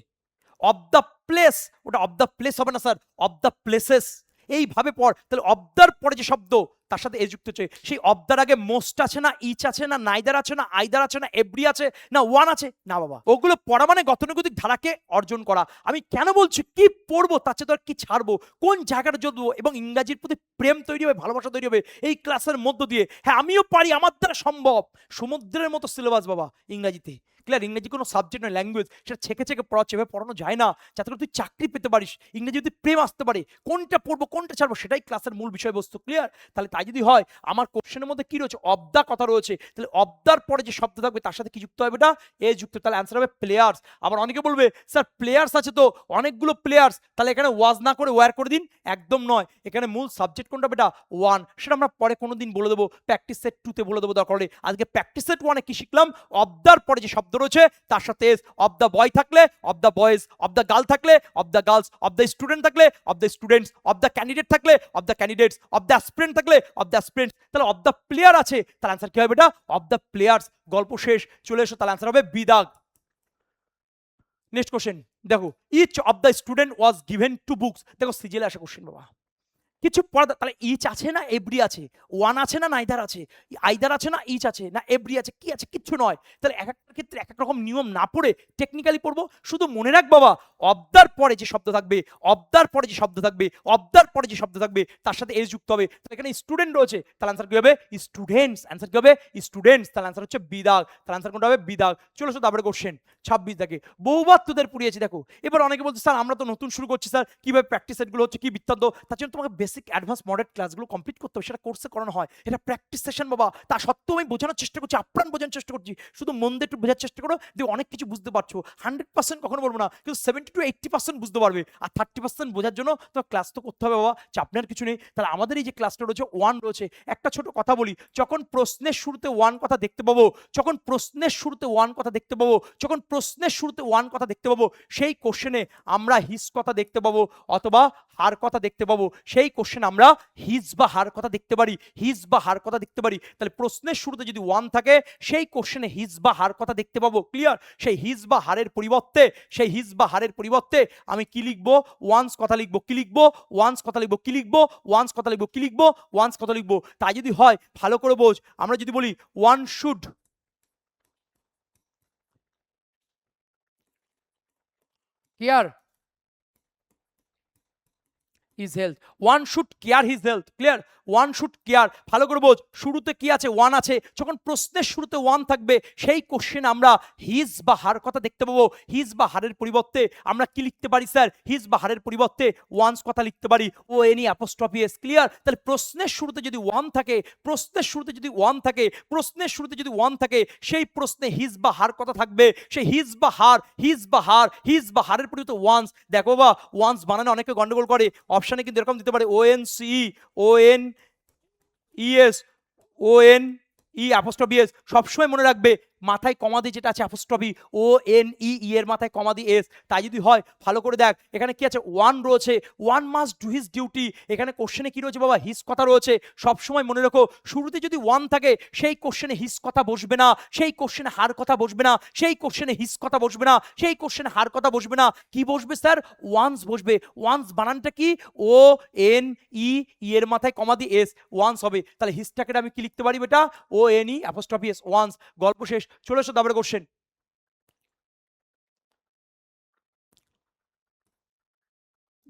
অব দ্য প্লেস, ওটা অব দ্য প্লেস হবে না স্যার, অব দ্য প্লেসেস। এইভাবে পড়। তাহলে অবদার পরে যে শব্দ তার সাথে এ যুক্ত হচ্ছে, সেই অবদার আগে মোস্ট আছে না, ইচ আছে না, নাইদার আছে না, আইদার আছে না, এভরি আছে না, ওয়ান আছে না বাবা। ওগুলো পড়া মানে গতানুগতিক ধারাকে অর্জন করা। আমি কেন বলছি কি পড়বো তার চেয়ে তোর কি ছাড়বো, কোন জায়গাটা জড়বো, এবং ইংরাজির প্রতি প্রেম তৈরি হবে, ভালোবাসা তৈরি হবে এই ক্লাসের মধ্য দিয়ে। হ্যাঁ আমিও পারি, আমার দ্বারা সম্ভব। সমুদ্রের মতো সিলেবাস বাবা ইংরাজিতে। ক্লিয়ার? ইংরেজি কোনো সাবজেক্ট নয়, ল্যাঙ্গুয়েজ। সেটা ছেকে ছেকে পড়াচ্ছে, এভাবে পড়ানো যায় না যাতে করে তুই চাকরি পেতে পারিস। ইংরেজি যদি প্রেম আসতে পারে, কোনটা পড়বো কোনটা ছাড়বো সেটাই ক্লাসের মূল বিষয়বস্তু। ক্লিয়ার? তাহলে তাই যদি হয়, আমার কোশ্চেনের মধ্যে কি রয়েছে? অবদা কথা রয়েছে, তাহলে অবদার পরে যে শব্দ থাকবে তার সাথে কি যুক্ত হবে? এটা এ যুক্ত। তাহলে অ্যান্সার হবে প্লেয়ার্স। আবার অনেকে বলবে স্যার প্লেয়ার্স আছে তো অনেকগুলো প্লেয়ার্স, তাহলে এখানে ওয়াজ না করে ওয়্যার করে দিন। একদম নয়, এখানে মূল সাবজেক্ট কোনটা বেটা? ওয়ান। সেটা আমরা পরে কোনোদিন বলে দেবো, প্র্যাকটিস সেট 2 তে বলে দেবো দরকার হলে। আজকে প্র্যাকটিস সেট 1 এ কি শিখলাম? অবদার পরে যে শব্দ রয়েছে তার সাথে এস, অব দ্য বয় থাকলে of the boys, of the girl থাকলে of the girls, of the student থাকলে of the students, of the candidate থাকলে of the candidates, of the aspirant থাকলে অব দ্য অ্যাসপিরেন্টস। তাহলে of the player আছে, তাহলে answer কি হবে এটা? Of the players. গল্প শেষ, চলে এসো, তাহলে অ্যান্সার হবে বি দাগ। নেক্সট কোশ্চেন দেখো, each of the student was given to books. দেখো সিজিএলে আসা কোশ্চেন বাবা, কিছু পড়া। তাহলে ইচ আছে না এভরি আছে, ওয়ান আছে না নাইদার আছে, আইদার আছে না ইচ আছে না এভরি আছে, কি আছে? কিচ্ছু নয়। তাহলে এক একটা ক্ষেত্রে এক এক রকম নিয়ম না পড়ে টেকনিক্যালি পড়বো। শুধু মনে রাখ বাবা, অবদার পরে যে শব্দ থাকবে, অবদার পরে যে শব্দ থাকবে, অবদার পরে যে শব্দ থাকবে তার সাথে এস যুক্ত হবে। তাহলে এখানে স্টুডেন্ট রয়েছে, তাহলে আনসার কি হবে? স্টুডেন্টস। আনসার কি হবে? স্টুডেন্টস। তাহলে আনসার হচ্ছে বিদাগ। তাহলে আনসার কোনটা হবে? বিদাগ। চলো তারপরে কোশ্চেন 26 দেখে, বহুবার তোদের পুড়িয়েছি। দেখো এবার অনেকে বলছে স্যার আমরা তো নতুন শুরু করছি স্যার, কিভাবে প্র্যাকটিস সেটগুলো হচ্ছে, কি বৃত্তান্ত। তার জন্য তোমাকে বেসিক অ্যাডভান্স মডেল ক্লাসগুলো কমপ্লিট করতে হবে, সেটা কোর্সে করানো হয়। এটা প্র্যাকটিস সেশন বাবা। তা সত্ত্বেও আমি বোঝানোর চেষ্টা করছি, আপ্রাণ বোঝানোর চেষ্টা করছি। শুধু মন দিয়ে একটু বোঝার চেষ্টা করো, যে অনেক কিছু বুঝতে পারছো। 100% কখনো বলবো না, কিন্তু 70 to 80% বুঝতে পারবে। আর 30% বোঝার জন্য তোমার ক্লাস তো করতে হবে বাবা, চাপ নেওয়ার কিছু নেই। তাহলে আমাদের এই যে ক্লাসটা রয়েছে ওয়ান রয়েছে, একটা ছোট কথা বলি, যখন প্রশ্নের শুরুতে ওয়ান কথা দেখতে পাবো, যখন প্রশ্নের শুরুতে ওয়ান কথা দেখতে পাবো, যখন প্রশ্নের শুরুতে ওয়ান কথা দেখতে পাবো, সেই কোশ্চেনে আমরা হিস কথা দেখতে পাবো অথবা হার কথা দেখতে পাবো। সেই কোশ্চেন আমরা হিজ বা হার কথা দেখতে পারি, হিজ বা হার কথা দেখতে পারি। তাহলে প্রশ্নের শুরুতে যদি ওয়ান থাকে সেই কোশ্চেনে হিজ বা হার কথা দেখতে পাবো। ক্লিয়ার? সেই হিজ বা হারের পরিবর্তে, সেই হিজ বা হারের পরিবর্তে আমি কি লিখবো? ওয়ান্স কথা লিখবো। কি লিখবো? ওয়ান্স কথা লিখবো। কি লিখবো? ওয়ান্স কথা লিখবো। কি লিখবো? ওয়ান্স কথা লিখবো। তাই যদি হয় ভালো করে বোঝ, আমরা যদি বলি one should care his health, one should care his health. Clear? One should care, ভালো করে বোঝ, শুরুতে কি আছে? ওয়ান আছে। যখন প্রশ্নের শুরুতে ওয়ান থাকবে সেই কোশ্চেন আমরা হিজ বা হার কথা দেখতে পাবো। হিজ বা হারের পরিবর্তে আমরা কি লিখতে পারি স্যার? হিজ বা হারের পরিবর্তে ওয়ান্স কথা লিখতে পারি, ও এনি অ্যাপোস্ট্রফি এস। ক্লিয়ার? তাহলে প্রশ্নের শুরুতে যদি ওয়ান থাকে, প্রশ্নের শুরুতে যদি ওয়ান থাকে, প্রশ্নের শুরুতে যদি ওয়ান থাকে সেই প্রশ্নে হিজ বা হার কথা থাকবে। সেই হিজ বা হার, হিজ বা হার, হিজ বা হারের পরিবর্তে ওয়ান্স। দেখো বা ওয়ান্স বানানো অনেকে গন্ডগোল করে, অপশানে কিন্তু এরকম দিতে পারে O N C, O N ES, O N E apostrophe S. সবসময় মনে রাখবে মাথায় কমা দিয়ে যেটা আছে অ্যাপোস্ট্রফি, ও এন ই এর মাথায় কমা দিয়ে এস। তাই যদি হয় ভালো করে দেখ, এখানে কি আছে? ওয়ান রয়েছে, one must do his duty. এখানে কোশ্চেনে কি রয়েছে বাবা? হিজ কথা রয়েছে। সবসময় মনে রাখো শুরুতে যদি ওয়ান থাকে সেই কোশ্চেনে হিজ কথা বসবে না, সেই কোশ্চেনে হার কথা বসবে না, সেই কোশ্চেনে হিজ কথা বসবে না, সেই কোশ্চেনে হার কথা বসবে না। কি বসবে স্যার? ওয়ান্স বসবে। ওয়ান্স বানানটা কি? ও এন ই এর মাথায় কমা দিয়ে এস, ওয়ান্স হবে। তাহলে হিজটাকে আমি কি লিখতে পারি বেটা? O N E apostrophe S, once. গল্প শেষ। চলে এসো তারপরে question.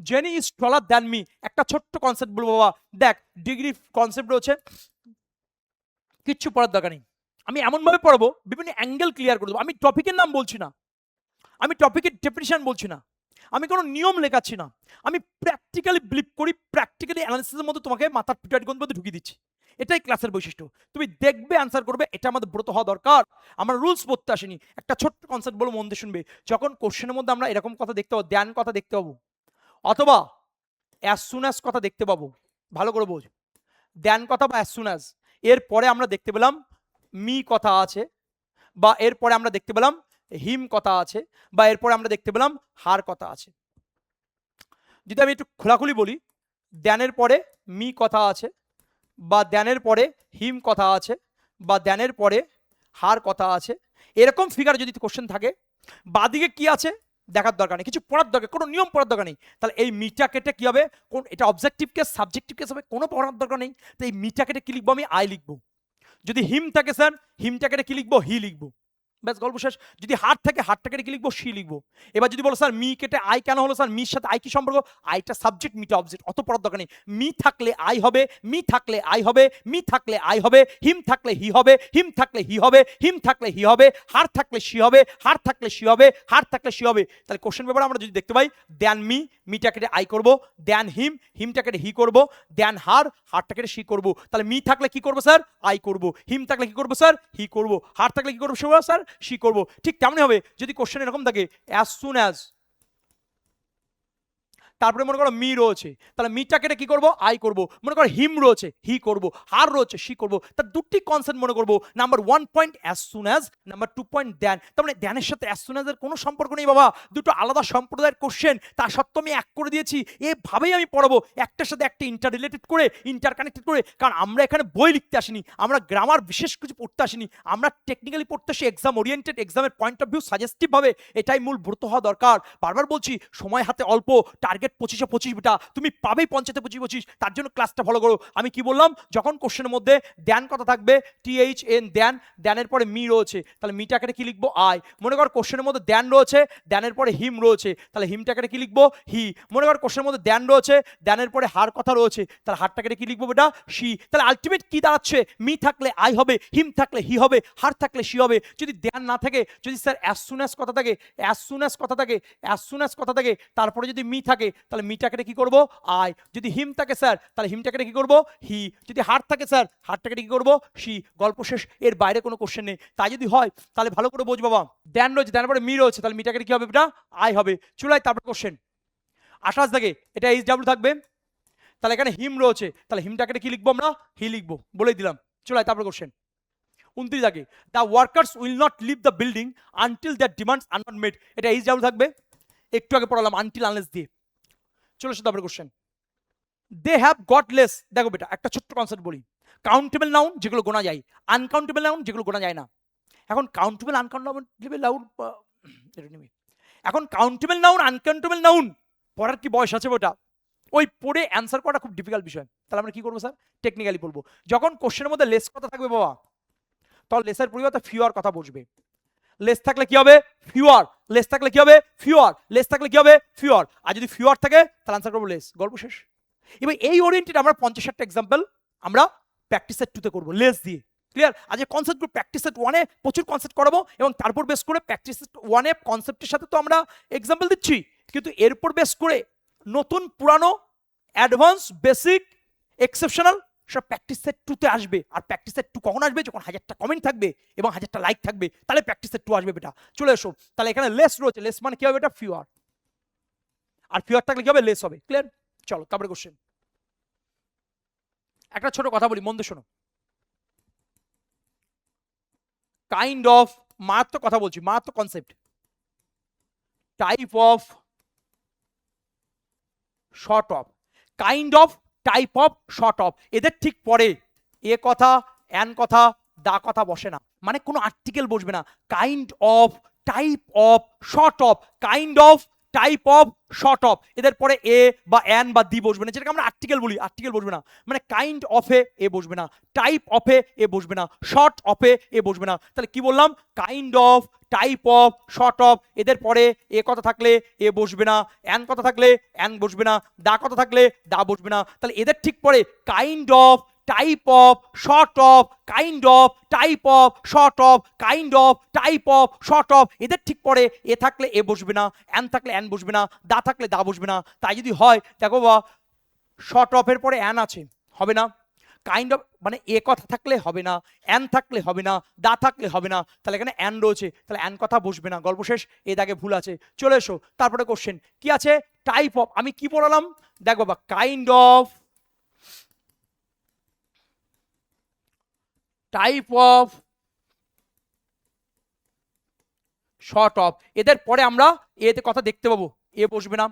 Jenny is taller than me, একটা ছোট্ট কনসেপ্ট বলবো বাবা। দেখ ডিগ্রি কনসেপ্ট রয়েছে, কিচ্ছু পড়ার দরকার নেই। আমি এমনভাবে পড়াবো বিভিন্ন অ্যাঙ্গেল ক্লিয়ার করে দেবো। আমি টপিকের নাম বলছি না, আমি টপিকের ডেফিনিশন বলছি না, আমি কোনো নিয়ম লেখাচ্ছি না, আমি প্র্যাকটিক্যালি বিলিভ করি, প্র্যাকটিক্যালি অ্যানালিসিসের মধ্যে তোমাকে মাথার পিটারিগঞ্জ মধ্যে ঢুকিয়ে দিচ্ছি। এটাই ক্লাসের বৈশিষ্ট্য। তুমি দেখবে, অ্যান্সার করবে, এটা আমাদের ব্রত হওয়া দরকার। আমরা রুলস পড়তে আসিনি। একটা ছোট্ট কনসেপ্ট বলো, মন দিয়ে শুনবে। যখন কোশ্চেনের মধ্যে আমরা এরকম কথা দেখতে পাবো, দেন কথা দেখতে পাবো, অথবা অ্যাজ সুন অ্যাজ কথা দেখতে পাবো, ভালো করে বোঝ, দেন কথা বা অ্যাজ সুন অ্যাজ, এরপরে আমরা দেখতে পেলাম মি কথা আছে, বা এরপরে আমরা দেখতে পেলাম হিম কথা আছে, বা এরপরে আমরা দেখতে পেলাম হার কথা আছে। যদি আমি একটু খোলাখুলি বলি, দ্যানের পরে মি কথা আছে, বা দ্যানের পরে হিম কথা আছে, বা দ্যানের পরে হার কথা আছে, এরকম ফিগার যদি কোশ্চেন থাকে, বাদিকে কি আছে দেখার দরকার নেই, কিছু পড়ার দরকার, কোনো নিয়ম পড়ার দরকার নেই। তাহলে এই মিটা কেটে কি হবে? কোন এটা অবজেক্টিভ কেস, সাবজেক্টিভ কেস হবে, কোনো পড়ার দরকার নেই। তো এই মিটা কেটে কি লিখবো? আমি আই লিখবো। যদি হিম থাকে স্যার, হিমটা কেটে কি লিখবো? হি লিখবো। ব্যাস, গল্প শেষ। যদি হার থাকে, হারটা কেটে কি লিখবো? সি লিখবো। এবার যদি বলো স্যার মি কেটে আই কেন হলো? স্যার মির সাথে আই কি সম্পর্ক? আইটা সাবজেক্ট, মিটা অবজেক্ট, অত পড়ার দরকার নেই। মি থাকলে আই হবে, মি থাকলে আই হবে, মি থাকলে আই হবে, হিম থাকলে হি হবে, হিম থাকলে হি হবে, হিম থাকলে হি হবে, হার থাকলে সি হবে, হার থাকলে সি হবে, হার থাকলে সি হবে। তাহলে কোশ্চেন পেপারে আমরা যদি দেখতে পাই দেন মি, মিটা কেটে আই করবো, দেন হিম, হিমটা কেটে হি করবো, দেন হার, হারটা কেটে সি করবো। তাহলে মি থাকলে কি করবো স্যার? আই করবো। হিম থাকলে কি করবো স্যার? হি করবো। হার থাকলে কি করবো স্যার? সি করবো। ঠিক তেমনই হবে যদি কোশ্চেন এরকম থাকে অ্যাজ সুন অ্যাজ, তারপরে মনে করো মি রয়েছে, তাহলে মিটা কেটে কি করবো? আই করবো। মনে করো হিম রয়েছে, হি করবো, হার রয়েছে, সি করবো। তার দুটি কনসেপ্ট মনে করবো। Number 1 point as soon as, number 2 point then. তার মানে দেনের সাথে অ্যাজ সুন অ্যাজ এর কোনো সম্পর্ক নেই বাবা, দুটো আলাদা সম্প্রদায়ের কোশ্চেন। তা সত্ত্বেও আমি এক করে দিয়েছি, এভাবেই আমি পড়াবো, একটার সাথে একটা ইন্টার রিলেটেড করে, ইন্টার কানেক্টেড করে। কারণ আমরা এখানে বই লিখতে আসিনি, আমরা গ্রামার বিশেষ কিছু পড়তে আসিনি, আমরা টেকনিক্যালি পড়তে আসি, এক্সাম ওরিয়েন্টেড, এক্সামের পয়েন্ট অফ ভিউ সাজেস্টিভ ভাবে। এটাই মূল ব্রত হওয়া দরকার। বারবার বলছি, সময় হাতে অল্প, টার্গেট 25-25, তুমি পাবেই 25-25। তার জন্য ক্লাসটা ফলো করো। আমি কি বললাম? যখন কোশ্চেনের মধ্যে দেন কথা থাকবে, টিএইচ এন দেন, দেনের পরে মি রয়েছে, তাহলে মিটাকে কি লিখবো? আই। মনে কর কোশ্চেনের মধ্যে দেন রয়েছে, দেনের পরে হিম রয়েছে, তাহলে হিমটাকে কি লিখবো? হি। মনে কর কোশ্চেনের মধ্যে দেন রয়েছে, দেনের পরে হার কথা রয়েছে, তাহলে হারটাকে কি লিখবো বেটা? সি। তাহলে আলটিমেট কি দাঁড়াচ্ছে? মি থাকলে আই হবে, হিম থাকলে হি হবে, হার থাকলে সি হবে। যদি দেন না থাকে, যদি স্যার অ্যাজ সুন অ্যাজ কথা থাকে, অ্যাজ সুন অ্যাজ কথা থাকে, অ্যাজ সুন অ্যাজ কথা থাকে, তারপরে যদি মি থাকে, তাহলে মিটাকে কি করবো? আই। যদি হিম থাকে স্যার, তাহলে হিমটাকে কি করবো? হি। যদি হার থাকে স্যার, হারটাকে কি করবো? সি। গল্প শেষ, এর বাইরে কোনো কোশ্চেন নেই। তাই যদি হয় তাহলে ভালো করে বোঝ বাবা, দেন রয়েছে, দেন পরে মি রয়েছে, তাহলে মিটাকে কি হবে বেটা? আই হবে। চুলাই তারপরে কোশ্চেন 28 থাকে, এটা এইচ ডাব্লিউ থাকবে। তাহলে এখানে হিম রয়েছে, তাহলে হিমটাকে কি লিখবো আমরা? হি লিখবো, বলেই দিলাম। চুলাই তারপরে কোশ্চেন 29 থাকে, the workers will not leave the building until that demands are not made, এটা এইচ ডাব্লিউ থাকবে। একটু আগে পড়ালাম আনটিল আনলেস দিয়ে। চলে এসো তারপরে question. They have got less. দেখো বেটা একটা ছোট্ট কনসেপ্ট বলি, কাউন্টেবল নাউন যেগুলো গোনা যায়, আনকাউন্টেবল নাউন যেগুলো গোনা যায় না। এখন কাউন্টেবল আনকাউন্টেবল নাউন, এটা নিবি। এখন কাউন্টেবল নাউন আনকাউন্টেবল নাউন পড়ার কি বয়স আছে ওটা? ওই পড়ে অ্যান্সার করাটা খুব ডিফিকাল্ট বিষয়। তাহলে আমরা কি করবো স্যার? টেকনিক্যালি বলবো। যখন কোশ্চেনের মধ্যে লেস কথা থাকবে বাবা, তখন লেসের পরিবর্তে ফিউয়ার কথা বসবে। লেস থাকলে কি হবে? ফিউয়ার। লেস থাকলে কি হবে? ফিউয়ার। লেস থাকলে কি হবে? ফিউয়ার। আর যদি ফিউয়ার থাকে তাহলে আনসার করবো লেস। গল্প শেষ। এবার এই ওরিয়েন্টেড আমরা 50-60টা এক্সাম্পল আমরা প্র্যাকটিস সেট 2-তে করবো লেস দিয়ে। ক্লিয়ার? আজ কনসেপ্টগুলো প্র্যাকটিস সেট 1-এ প্রচুর কনসেপ্ট করাবো, এবং তারপর বেস করে প্র্যাকটিস সেট 1-এ কনসেপ্টের সাথে তো আমরা এক্সাম্পল দিচ্ছি, কিন্তু এরপর বেস করে নতুন পুরানো অ্যাডভান্স বেসিক এক্সেপশনাল সব প্র্যাকটিস সেট 2-তে আসবে। আর প্র্যাকটিস সেট 2 কখন আসবে? যখন 1000টা কমেন্ট থাকবে এবং 1000টা লাইক থাকবে, তাহলে প্র্যাকটিস সেট 2 আসবে বেটা। চলে এসো। তাহলে এখানে লেস রয়েছে, লেস মানে কি হবে এটা? ফিউয়ার। আর ফিউয়ার থাকলে কি হবে? লেস হবে। ক্লিয়ার? চলো তারপরে কোশ্চেন। একটা ছোট কথা বলি, মন দিয়ে শোনো। কাইন্ড অফ, মারাত্মক কথা বলছি, মারাত্মক concept. Type of, sort of. Kind of, type of, sort of, এদের ঠিক পরে এ কথা, অ্যান কথা, দা কথা বসে না, মানে কোনো আর্টিকেল বসবে না। Kind of, type of, sort of. Kind of, type of, sort of, এদের পরে এ বা অ্যান বা দি বসবে না, যেটাকে আমরা আর্টিকেল বলি। আর্টিকেল বসবে না, মানে কাইন্ড অফে এ বসবে না, টাইপ অফে এ বসবে না, শর্ট অফে এ বসবে না। তাহলে কি বললাম? Kind of, type of, sort of, এদের পরে এ কথা থাকলে এ বসবে না, অ্যান কথা থাকলে অ্যান বসবে না, দা কথা থাকলে দা বসবে না। তাহলে এদের ঠিক পরে kind of, type of, sort of, kind of, type of, sort of, kind of, type of, sort of, এদের ঠিক পরে এ থাকলে এ বসবে না, অ্যান থাকলে অ্যান বসবে না, দা থাকলে দা বসবে না। তাই যদি হয় দেখো বা, শর্ট অফের পরে অ্যান আছে, হবে না। কাইন্ড অফ মানে এ কথা থাকলে হবে না, অ্যান থাকলে হবে না, দা থাকলে হবে না। তাহলে এখানে অ্যান রয়েছে, তাহলে অ্যান কথা বসবে না। গল্প শেষ। এ দাগে ভুল আছে। চলে এসো তারপরে কোশ্চেন কি আছে? Type of. আমি কি বললাম? দেখ বাবা, kind of, type of, sort of, এদের পরে আমরা এতে কথা দেখতে পাবো, এ বসবে না।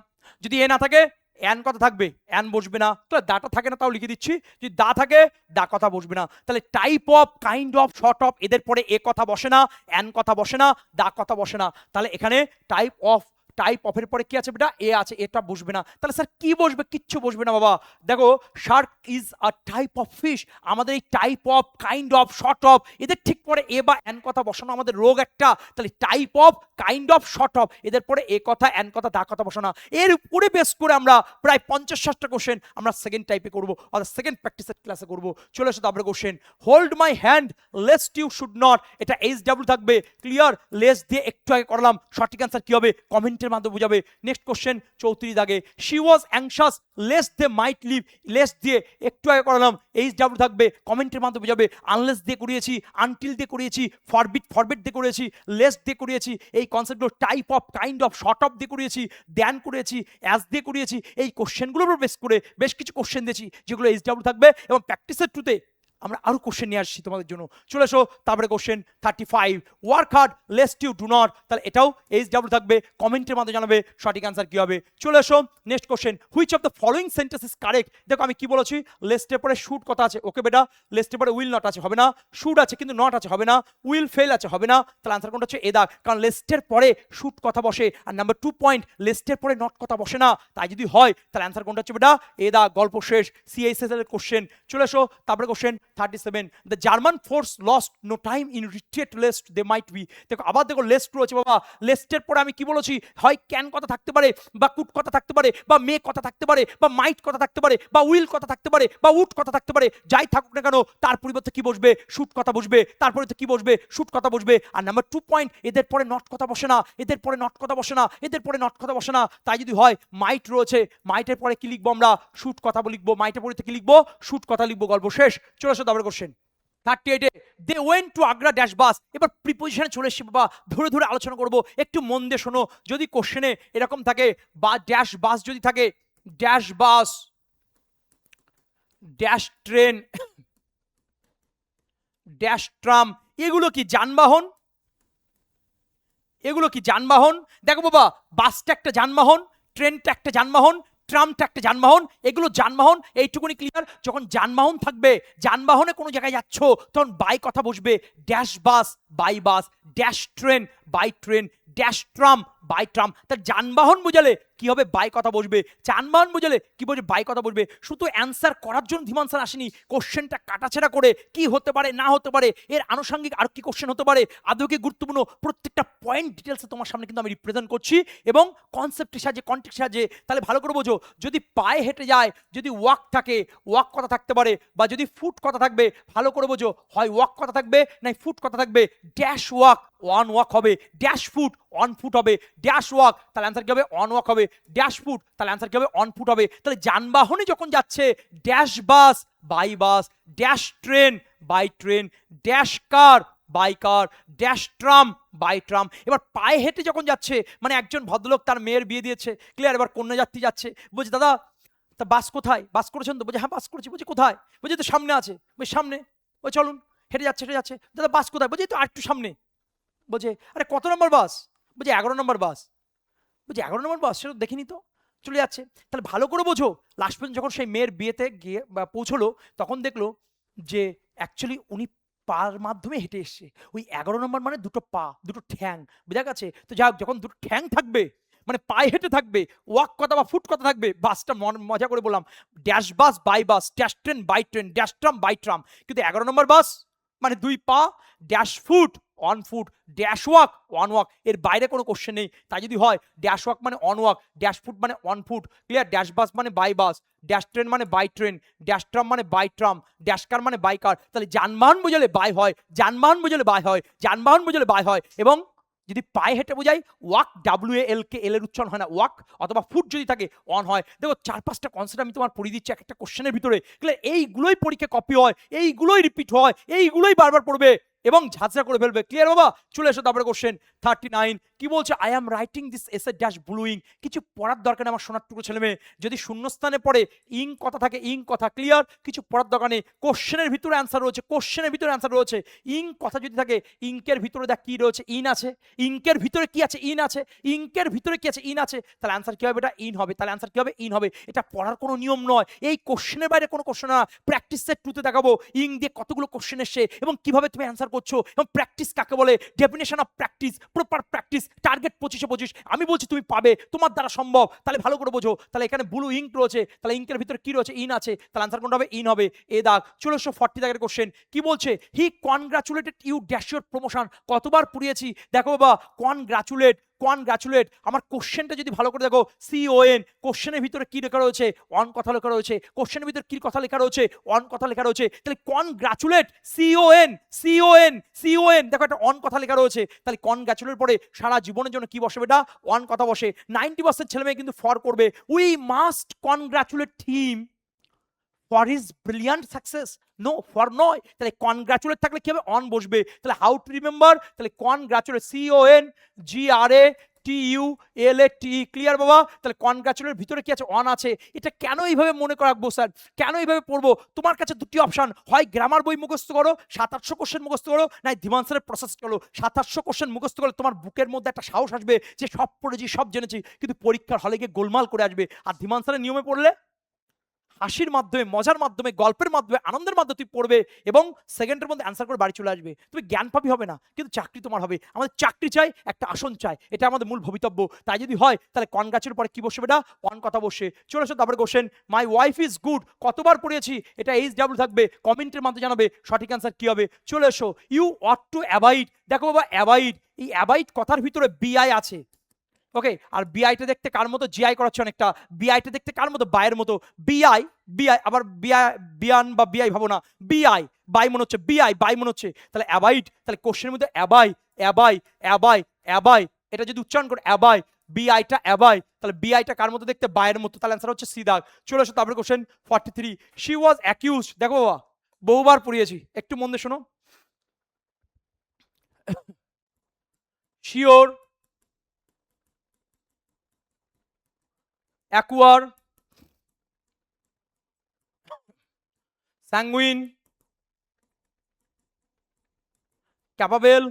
যদি এ না থাকে অ্যান কথা থাকবে, অ্যান বসবে না। তো দাটা থাকে না, তাও লিখে দিচ্ছি। যদি দা থাকে দা কথা বসবে না। তাহলে type of, kind of, sort of, এদের পরে এ কথা বসে না, অ্যান কথা বসে না, দা কথা বসে না। তাহলে এখানে টাইপ অফ, টাইপ অফের পরে কি আছে বেটা? এ আছে, এটা বসবে না। তাহলে স্যার কি বসবে? কিচ্ছু বসবে না বাবা। দেখো, Shark is a type of fish. আমাদের এই type of, kind of, sort of, এদের ঠিক পরে এ বা অ্যান কথা বসানো আমাদের রোগ একটা। তাহলে type of, kind of, sort of, এদের পরে এ কথা, অ্যান কথা, দা কথা বসানো। এর উপরে বেস করে আমরা প্রায় 50-60টা কোশ্চেন আমরা সেকেন্ড টাইপে করবো, অর্থাৎ সেকেন্ড প্র্যাকটিসের ক্লাসে করবো। চলে এসো তারপরে question. Hold my hand lest you should not, এটা HW থাকবে। ক্লিয়ার? লেস দিয়ে একটু আগে করলাম, সঠিক অ্যান্সার কি হবে? কমেন্টের মাধ্যমে যাবে। নেক্সট কোশ্চেন 34 দাগে। She was anxious less they might leave, less দিয়ে একটু আগে করালাম, HW থাকবে, কমেন্টের মাধ্যমে যাবে। আনলেস দিয়ে করিয়েছি, আনটিল দিয়ে করিয়েছি, ফরবিট দিয়ে করিয়েছি, লেস দিয়ে করিয়েছি। এই কনসেপ্টগুলো type of, kind of, sort of দিয়ে করিয়েছি, দেন করিয়েছি, অ্যাজ দিয়ে করিয়েছি। এই কোশ্চেনগুলোর উপর বেস করে বেশ কিছু কোশ্চেন দিয়েছি যেগুলো HW থাকবে, এবং প্র্যাকটিসের 2-তে আমরা আরো কোশ্চেন নিয়ে আসছি তোমাদের জন্য। চলে এসো তারপরে question 35। Work hard lest you do not, তাহলে এটাও HW থাকবে, কমেন্টের মাধ্যমে জানাবে সঠিক অ্যান্সার কি হবে। চলে এসো next question. Which of the following sentence is correct? দেখো আমি কি বলেছি, লেস্টের পরে শুট কথা আছে, ওকে বেটা। লেস্টের পরে উইল নট আছে, হবে না। শুট আছে কিন্তু নট আছে, হবে না। উইল ফেল আছে, হবে না। তাহলে আনসার কোনটা হচ্ছে? এ দাগ, কারণ লেস্টের পরে শুট কথা বসে। আর নাম্বার 2 পয়েন্ট, লেস্টের পরে নট কথা বসে না। তাই যদি হয় তাহলে আনসার কোনটা হচ্ছে বেটা? এ দাগ। গল্প শেষ। CSS এর কোশ্চেন। চলে এসো তারপরে question 37। The German force lost no time in retreat lest they might be। দেখো আবার দেখো লেস্ট রয়েছে বাবা। লেস্টের পরে আমি কি বলেছি? হয় ক্যান কথা থাকতে পারে, বা কুড কথা থাকতে পারে, বা মে কথা থাকতে পারে, বা মাইট কথা থাকতে পারে, বা উইল কথা থাকতে পারে, বা উড কথা থাকতে পারে। যাই থাকুক না কেন তার পরিবর্তে কি বসবে? শুট কথা বসবে। তার পরিবর্তে কি বসবে? শুট কথা বসবে। আর নাম্বার 2 পয়েন্ট, এদের পরে নট কথা বসে না, এদের পরে নট কথা বসে না, এদের পরে নট কথা বসে না। তাই যদি হয় মাইট রয়েছে, মাইটের পরে কি লিখবো আমরা? শুট কথা লিখবো। মাইটের পরে কি লিখবো? শুট কথা লিখবো। গল্প শেষ। চলে আসো তারপরে কোশ্চেন 38-এ। They went to Agra dash bus. এবার প্রিপোজিশনে চলে এসেছি বাবা, ধরে ধরে আলোচনা করব, একটু মন দিয়ে শোনো। যদি কোশ্চেনে এরকম থাকে বা ড্যাশ বাস যদি থাকে, ড্যাশ বাস, ড্যাশ ট্রেন, ড্যাশ ট্রাম, এগুলো কি যানবাহন? এগুলো কি যানবাহন? দেখো বাবা, বাসটা একটা যানবাহন, ট্রেনটা একটা যানবাহন, ট্রামটা একটা যানবাহন, এগুলো যানবাহন, এইটুকুনি ক্লিয়ার। যখন যানবাহন থাকবে, যানবাহনে কোনো জায়গায় যাচ্ছ, তখন বাই কথা বসবে, dash bus by bus, dash train by train, dash tram by tram. তার যানবাহন বোঝালে কি হবে, বাই কথা বসবে। যানবাহন বোঝালে কি বলবে, বাই কথা বসবে। শুধু অ্যান্সার করার জন্য ধীমান স্যার আসেনি, কোশ্চেনটা কাটাছেড়া করে কি হতে পারে না হতে পারে, এর আনুষঙ্গিক আর কি কোশ্চেন হতে পারে, আদৌ কি গুরুত্বপূর্ণ, প্রত্যেকটা পয়েন্ট ডিটেলসে তোমার সামনে কিন্তু আমি রিপ্রেজেন্ট করছি এবং কনসেপ্টের সাহায্যে, কন্টেক্সটের সাহায্যে। তাহলে ভালো করে বোঝো, যদি পায়ে হেঁটে যায়, যদি ওয়াক থাকে, ওয়াক কথা থাকতে পারে, বা যদি ফুট কথা থাকবে, ভালো করে বোঝো, হয় ওয়াক কথা থাকবে না ফুট কথা থাকবে। ড্যাশ ওয়াক ওয়ান ওয়াক হবে, ড্যাশ ফুট অন ফুট হবে, ড্যাশ ওয়াক তাহলে অ্যান্সার কি হবে, অন ওয়াক হবে, ড্যাশ ফুট তাহলে অ্যান্সার কি হবে, অন ফুট হবে। তাহলে যানবাহনে যখন যাচ্ছে, dash bus by bus, dash train by train, dash car by car, dash tram by tram. এবার পায়ে হেঁটে যখন যাচ্ছে, মানে একজন ভদ্রলোক তার মেয়ের বিয়ে দিয়েছে, ক্লিয়ার। এবার কন্যাযাত্রী যাচ্ছে, বলছে দাদা তা বাস কোথায়, বাস করেছেন তো? বলছে হ্যাঁ বাস করেছি। বলছে কোথায়? বলছে তো সামনে আছে। বলছে সামনে? ওই চলুন, হেঁটে যাচ্ছে হেঁটে যাচ্ছে। দাদা বাস কোথায়? বলছে তো আর একটু সামনে। বলছে আরে কত নম্বর বাস? বলছে 11 নম্বর বাস। বলছে 11 নম্বর বাস, সেটা দেখিনি তো। চলে যাচ্ছে। তাহলে ভালো করে বোঝো, লাস্ট পর্যন্ত যখন সেই মেয়ের বিয়েতে গিয়ে বা পৌঁছলো, তখন দেখলো যে অ্যাকচুয়ালি উনি পার মাধ্যমে হেঁটে এসছে। ওই 11 নম্বর মানে দুটো পা, দুটো ঠ্যাং, বোঝা গেছে তো? যাই হোক, যখন দুটো ঠ্যাং থাকবে, মানে পায়ে হেঁটে থাকবে, ওয়াক কথা বা ফুট কথা থাকবে, বাসটা মজা করে বললাম dash bus by bus, dash train by train, dash tram by tram. কিন্তু 11 নম্বর বাস মানে দুই পা, dash foot on foot, dash walk on walk, এর বাইরে কোনো কোশ্চেন নেই। তাই যদি হয় ড্যাশ ওয়াক মানে অন ওয়াক, ড্যাশ ফুট মানে on foot, clear. Dash bus মানে বাই বাস, ড্যাশ ট্রেন মানে বাই ট্রেন, ড্যাশ ট্রাম মানে বাই ট্রাম, ড্যাশ কার মানে বাই কার। তাহলে যানবাহন বোঝালে বাই হয়, যানবাহন বোঝালে বাই হয়, যানবাহন বোঝালে বাই হয়। এবং যদি পায়ে হেঁটে বোঝাই, ওয়াক ডাব্লিউ এল কে, এল এর উচ্চারণ হয় না, ওয়াক, অথবা ফুট যদি থাকে অন হয়। দেখো 4-5টা কনসেপ্ট আমি তোমার পড়িয়ে দিচ্ছি একটা কোশ্চেনের ভিতরে, এইগুলোই পরীক্ষা কপি হয়, এইগুলোই রিপিট হয়, এইগুলোই বারবার পড়বে এবং ঝাঁঝরা করে ফেলবে। ক্লিয়ার বাবা? চলে এসো তারপরে কোশ্চেন 39 কি বলছে, I am writing this essay dash blue ink. কিছু পড়ার দরকার নেই আমার সোনার টুকরো ছেলে মেয়ে। যদি শূন্যস্থানে পড়ে ইং কথা থাকে, ইং কথা, ক্লিয়ার, কিছু পড়ার দরকার নেই। কোশ্চেনের ভিতরে অ্যান্সার রয়েছে, কোশ্চেনের ভিতরে অ্যান্সার রয়েছে। ইং কথা যদি থাকে, ইঙ্কের ভিতরে দেখ কি রয়েছে, ইন আছে। ইঙ্কের ভিতরে কি আছে, ইন আছে। ইঙ্কের ভিতরে কি আছে, ইন আছে। তাহলে অ্যান্সার কি হবে, এটা ইন হবে। তাহলে অ্যান্সার কি হবে, ইন হবে। এটা পড়ার কোনো নিয়ম নয়, এই কোশ্চেনের বাইরে কোনো কোশ্চেন না। প্র্যাকটিস সেট 2 তে দেখাবো ইং দিয়ে কতগুলো কোশ্চেন এসছে এবং কিভাবে তুমি অ্যান্সার করছো, এবং প্র্যাকটিস কাকে বলে, definition of practice, proper practice, target 25-25। আমি বলছি তুমি পাবে, তোমার দ্বারা সম্ভব। তাহলে ভালো করে বোঝো, তাহলে এখানে ব্লু ইঙ্ক রয়েছে, তাহলে ইঙ্কের ভিতরে কি রয়েছে, ইন আছে। তাহলে অ্যান্সার কোনটা হবে, ইন হবে। এ দাগ। চলে এসো 40 দাগের কোশ্চেন কি বলছে, he congratulated you dash your promotion. কতবার পুড়িয়েছি দেখো বাবা, কনগ্রাচুলেট, কনগ্রাচুলেট। আমার কোশ্চেনটা যদি ভালো করে দেখো, সিওএন, কোশ্চেনের ভিতরে কি লেখা রয়েছে, অন কথা লেখা রয়েছে। কোশ্চেনের ভিতরে কি কথা লেখা রয়েছে, অন কথা লেখা রয়েছে। তাহলে কনগ্রাচুলেট, সিওএন, সিওএন, সিওএন, দেখো একটা অন কথা লেখা রয়েছে। তাহলে কনগ্রাচুলেট পরে সারা জীবনের জন্য কি বসে বেটা, অন কথা বসে। 90% ছেলে মেয়ে কিন্তু ফর করবে, we must congratulate him for his brilliant success. No, for নয়। তাহলে কনগ্রাচুলেট থাকলে কি হবে, অন বসবে। তাহলে হাউ টু রিমেম্বার, তাহলে congratulate, C O N G R A T U L A T, clear বাবা? তাহলে কনগ্রাচুলেট ভিতরে কি আছে, অন আছে। এটা কেন এইভাবে মনে করে রাখবো স্যার, কেন এইভাবে পড়বো? তোমার কাছে দুটি অপশন, হয় গ্রামার বই মুখস্থ করো 700-800 কোশ্চেন মুখস্থ করো, নাই ধীমান স্যারের প্রসেস চলো। 700-800 কোশ্চেন মুখস্থ করলে তোমার বুকের মধ্যে একটা সাহস আসবে যে সব পড়েছি, সব জেনেছি, কিন্তু পরীক্ষার হলে গিয়ে গোলমাল করে আসবে। আর ধীমান স্যারের নিয়মে পড়লে হাসির মাধ্যমে, মজার মাধ্যমে, গল্পের মাধ্যমে, আনন্দের মাধ্যমে তুই পড়বে এবং সেকেন্ডের মধ্যে অ্যান্সার করে বাড়ি চলে আসবে। তুমি জ্ঞান পাবি হবে না, কিন্তু চাকরি তোমার হবে। আমাদের চাকরি চাই, একটা আসন চাই, এটা আমাদের মূল ভবিতব্য। তাই যদি হয় তাহলে কনগ্রাচুলের পরে কি বসবে না, অন কথা বসে। চলে এসো তারপরে question, my wife is good. কতবার পড়িয়েছি, এটা এইচ ডাব্লিউ থাকবে, কমেন্টের মাধ্যমে জানাবে সঠিক অ্যান্সার কি হবে। চলে এসো, ইউ অট টু অ্যাভয়েড। দেখো বাবা, অ্যাভয়েড, এই অ্যাভয়েড কথার ভিতরে বিআই আছে, ওকে। আর বিআইটা দেখতে কার মতো, জিআই করাচ্ছে অনেকটা। বিআইটা দেখতে কার মতো, বায়ের মতো। বিআই, বিআই, আবার বিআই, বিয়ান বা বিআই ভাবো না, বিআই বাই মনে হচ্ছে, বিআই বাই মনে হচ্ছে। তাহলে অ্যাভয়েড, তাহলে কোশ্চেনের মধ্যে অ্যাবাই, অ্যাবাই, অ্যাবাই, অ্যাবাই, এটা যদি উচ্চারণ করে অ্যাবাই, বিআইটা অ্যাবাই, তাহলে বিআইটা কার মতো দেখতে, বায়ের মতো। তাহলে অ্যান্সার হচ্ছে সি দাগ। চলে আসো তারপরে কোশ্চেন 43, শি ওয়াজ অ্যাকিউজড। দেখো বাবা, বহুবার পড়িয়েছি, একটু মন দিয়ে শোনো। Sure, aware, sanguine, capable,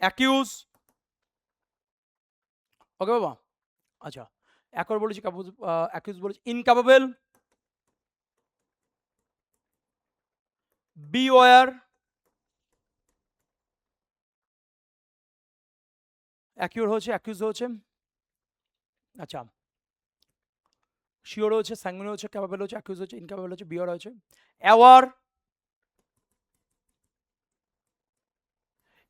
accuse, okay বাবা। আচ্ছা, একবার বলেছি অ্যাকিউজ বলেছি ইনক্যাপেবল, বিওয়্যার, অ্যাকিউর হচ্ছে অ্যাকিউজ হচ্ছে, আচ্ছা শিওর হচ্ছে, স্যাঙ্গুইন হচ্ছে, ক্যাপাবল হচ্ছে, অ্যাকিউজ হচ্ছে, ইনক্যাপেবল হচ্ছে, বিওর হচ্ছে, অ্যাওয়ার।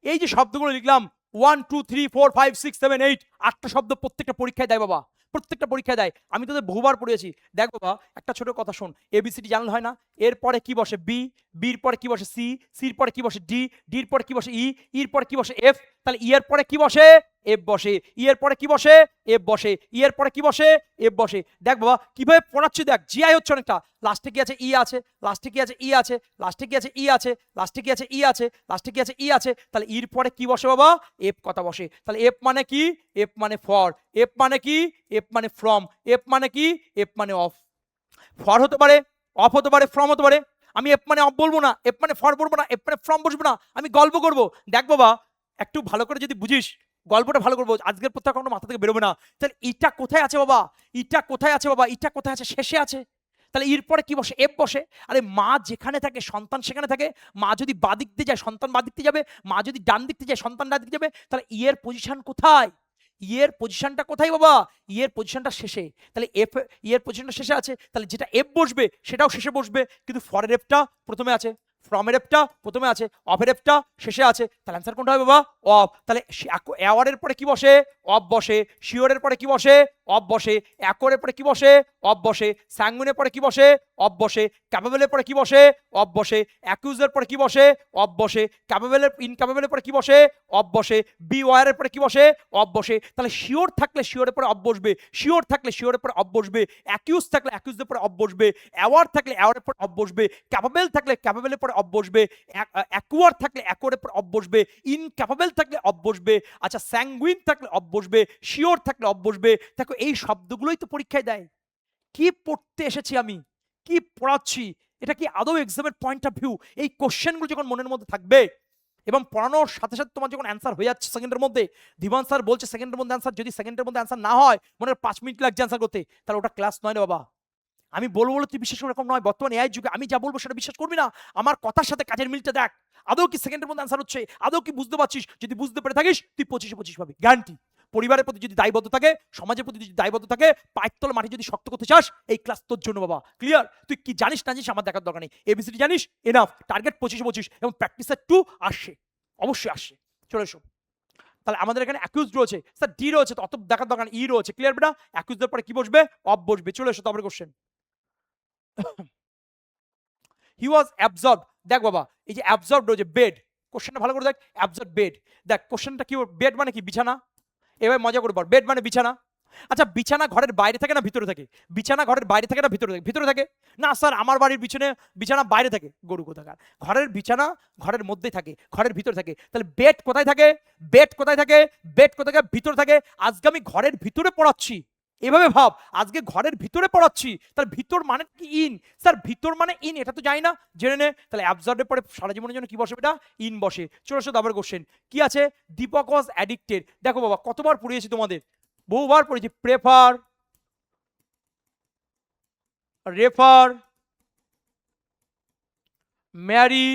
এই যে শব্দগুলো লিখলাম 1 2 3 4 5 6 7 8, 8টা শব্দ প্রত্যেকটা পরীক্ষায় দেয় বাবা, প্রত্যেকটা পরীক্ষায় দেয়। আমি তোদের বহুবার পড়িয়েছি। দেখ বাবা, একটা ছোট কথা শোন, এবিসিডি জানলে হয় না? এরপরে কি বসে? বি, বির পরে কি বসে? সি, সির পরে কি বসে? ডি, ডির পরে কি বসে? ই, ইর পরে কি বসে? এফ। তাহলে ই এর পরে কি বসে? এফ বসে। ই এর পরে কি বসে? এফ বসে। ই এর পরে কি বসে? এফ বসে। দেখ বাবা কিভাবে পড়াচ্ছি, দেখ জিআই হচ্ছে অনেকটা, লাস্টে কি আছে? ই আছে, লাস্টে কি আছে? ই আছে, লাস্টে কি আছে? ই আছে, লাস্টে কি আছে? ই আছে, লাস্টে কি আছে? ই আছে। তাহলে ইর পরে কি বসে বাবা? এফ কথা বসে। তাহলে এফ মানে কি? এফ মানে ফর। এফ মানে কি? এফ মানে ফ্রম। এফ মানে কি? এফ মানে অফ। ফর হতে পারে, অফ হতে পারে, ফ্রম হতে পারে। আমি এফ মানে অফ বলবো না, এফ মানে ফর বলবো না, এফ মানে ফ্রম বসবো না, আমি গল্প করবো। দেখ বাবা, একটু ভালো করে যদি বুঝিস, গল্পটা ভালো করবো, আজকের প্রত্যেক কোনো মাথা থেকে বেরোবে না। তাহলে ইটা কোথায় আছে বাবা? ইটা কোথায় আছে বাবা? ইটা কোথায় আছে? শেষে আছে। তাহলে এর পরে কি বসে? এফ বসে। আরে মা যেখানে থাকে সন্তান সেখানে থাকে। মা যদি বাদিক দিয়ে যায় সন্তান বাদিক দিয়ে যাবে, মা যদি ডান দিক দিয়ে যায় সন্তান ডান দিক দিয়ে যাবে। তাহলে ইয়ের পজিশন কোথায়? ইয়ের পজিশনটা কোথায় বাবা? ইয়ের পজিশনটা শেষে। তাহলে এফ, ইয়ের পজিশনটা শেষে আছে, তাহলে যেটা এফ বসবে সেটাও শেষে বসবে, কিন্তু ফরের এফটা প্রথমে আছে, ফ্রমের এফটা প্রথমে আছে, অফের এফটা শেষে আছে। তাহলে অ্যান্সার কোনটা হবে বাবা? অফ। তাহলে অ্যাওয়ারের পরে কি বসে? অফ বসে। শিওরের পরে কি বসে? অফ বসে। অ্যাকোরের পরে কি বসে? অফ বসে। স্যাঙ্গুইনের পরে কি বসে? অফ বসে। ক্যাপাবলের পরে কি বসে? অফ বসে। অ্যাকিউজের পরে কি বসে? অফ বসে। ক্যাপাবলের, ইনক্যাপাবলের পরে কি বসে? অফ বসে। বি ওয়ারের পরে কি বসে? অফ বসে। তাহলে শিওর থাকলে শিওরের পরে অফ বসবে, শিওর থাকলে শিওরের পরে অফ বসবে, অ্যাকিউজ থাকলে অ্যাকিউজের পরে অফ বসবে, অ্যাওয়ার থাকলে অ্যাওয়ারের পরে অফ বসবে, ক্যাপাবল থাকলে ক্যাপাবলের পরে অফ বসবে, অ্যাকুয়ার থাকলে অ্যাকোরের পরে অফ বসবে, ইনক্যাপাবল থাকলে অফ বসবে, আচ্ছা স্যাঙ্গুইন থাকলে অফ বসবে, শিওর থাকলে অফ বসবে। দেখো এই শব্দগুলোই তো পরীক্ষায় দেয়। কি পড়তে এসেছি আমি, কি পড়াচ্ছি, এটা কি আদৌ এক্সামের পয়েন্ট অফ ভিউ? এই কোশ্চেনগুলো যখন মনের মধ্যে থাকবে এবং পড়ানোর সাথে সাথে তোমার যখন অ্যান্সার হয়ে যাচ্ছে সেকেন্ডের মধ্যে, ধীমান স্যার বলছে সেকেন্ডের মধ্যে অ্যান্সার, যদি সেকেন্ডের মধ্যে অ্যান্সার না হয়, মনে হয় 5 মিনিট লাগছে অ্যান্সার করতে, তাহলে ওটা ক্লাস নয় না বাবা। আমি বলবো বলে তুই বিশ্বাস এরকম নয়। বর্তমানে এআই যুগে আমি যা বলবো সেটা বিশ্বাস করবি না। আমার কথার সাথে কাজের মিলটা দেখ, আদৌ কি সেকেন্ডের মধ্যে অ্যান্সার হচ্ছে, আদৌ কি বুঝতে পারছিস? যদি বুঝতে পেরে থাকিস তুই 25-25 পাবি, গ্যারান্টি। পরিবারের প্রতি যদি দায়বদ্ধ থাকে, সমাজের প্রতি যদি দায়বদ্ধ থাকে, পায়ের তলে মাটি যদি শক্ত করতে চাস, এই ক্লাস তোর জন্য বাবা। ক্লিয়ার? তুই কি জানিস না জানিস আমার দেখার দরকার নেই। এবিসিডি জানিস, এনাফ। টার্গেট 25-25 এবং প্র্যাকটিসের 2 আসছে, অবশ্যই আসছে। চলে এসো। তাহলে আমাদের এখানে অ্যাকিউজ রয়েছে, স্যার ডি রয়েছে, তো অত দেখার দরকার ই রয়েছে। ক্লিয়ার বেটা? অ্যাকিউজের পরে কি বসবে? অফ বসবে। চলে এসো তারপরে কোশ্চেন। হি ওয়াজ অ্যাবজর্ব। দেখ বাবা, এই যে অ্যাবজর্ব রয়েছে, বেড, কোশ্চেনটা ভালো করে দেখ। অ্যাবজর্ব বেড, দেখ কোশ্চেনটা কি? বেড মানে কি? বিছানা। এবার মজা করে বল, বেড মানে বিছানা। আচ্ছা বিছানা ঘরের বাইরে থাকে না ভিতরে থাকে? বিছানা ঘরের বাইরে থাকে না ভিতরে থাকে? ভিতরে থাকে। না স্যার আমার বাড়ির পিছনে বিছানা বাইরে থাকে। গরু কোথাকার, ঘরের বিছানা ঘরের মধ্যেই থাকে, ঘরের ভিতরে থাকে। তাহলে বেড কোথায় থাকে? বেড কোথায় থাকে? বেড কোথায় থাকে? ভিতরে থাকে। আজকে আমি ঘরের ভিতরে পড়াচ্ছি, এভাবে ভাব, আজকে ঘরের ভিতরে পড়াচ্ছি, তার ভিতর মানে কি? ইন। স্যার ভিতর মানে ইন, এটা তো জানি না, জেনে নে। তাহলে অ্যাবজর্বের পরে সারা জীবনের জন্য কি বসে এটা? ইন বসে। চলে আসো তারপর কোশ্চেন কি আছে? Deepak was addicted. দেখো বাবা কতবার পড়িয়েছি তোমাদের, বহুবার পড়েছি। Prefer, refer, marry,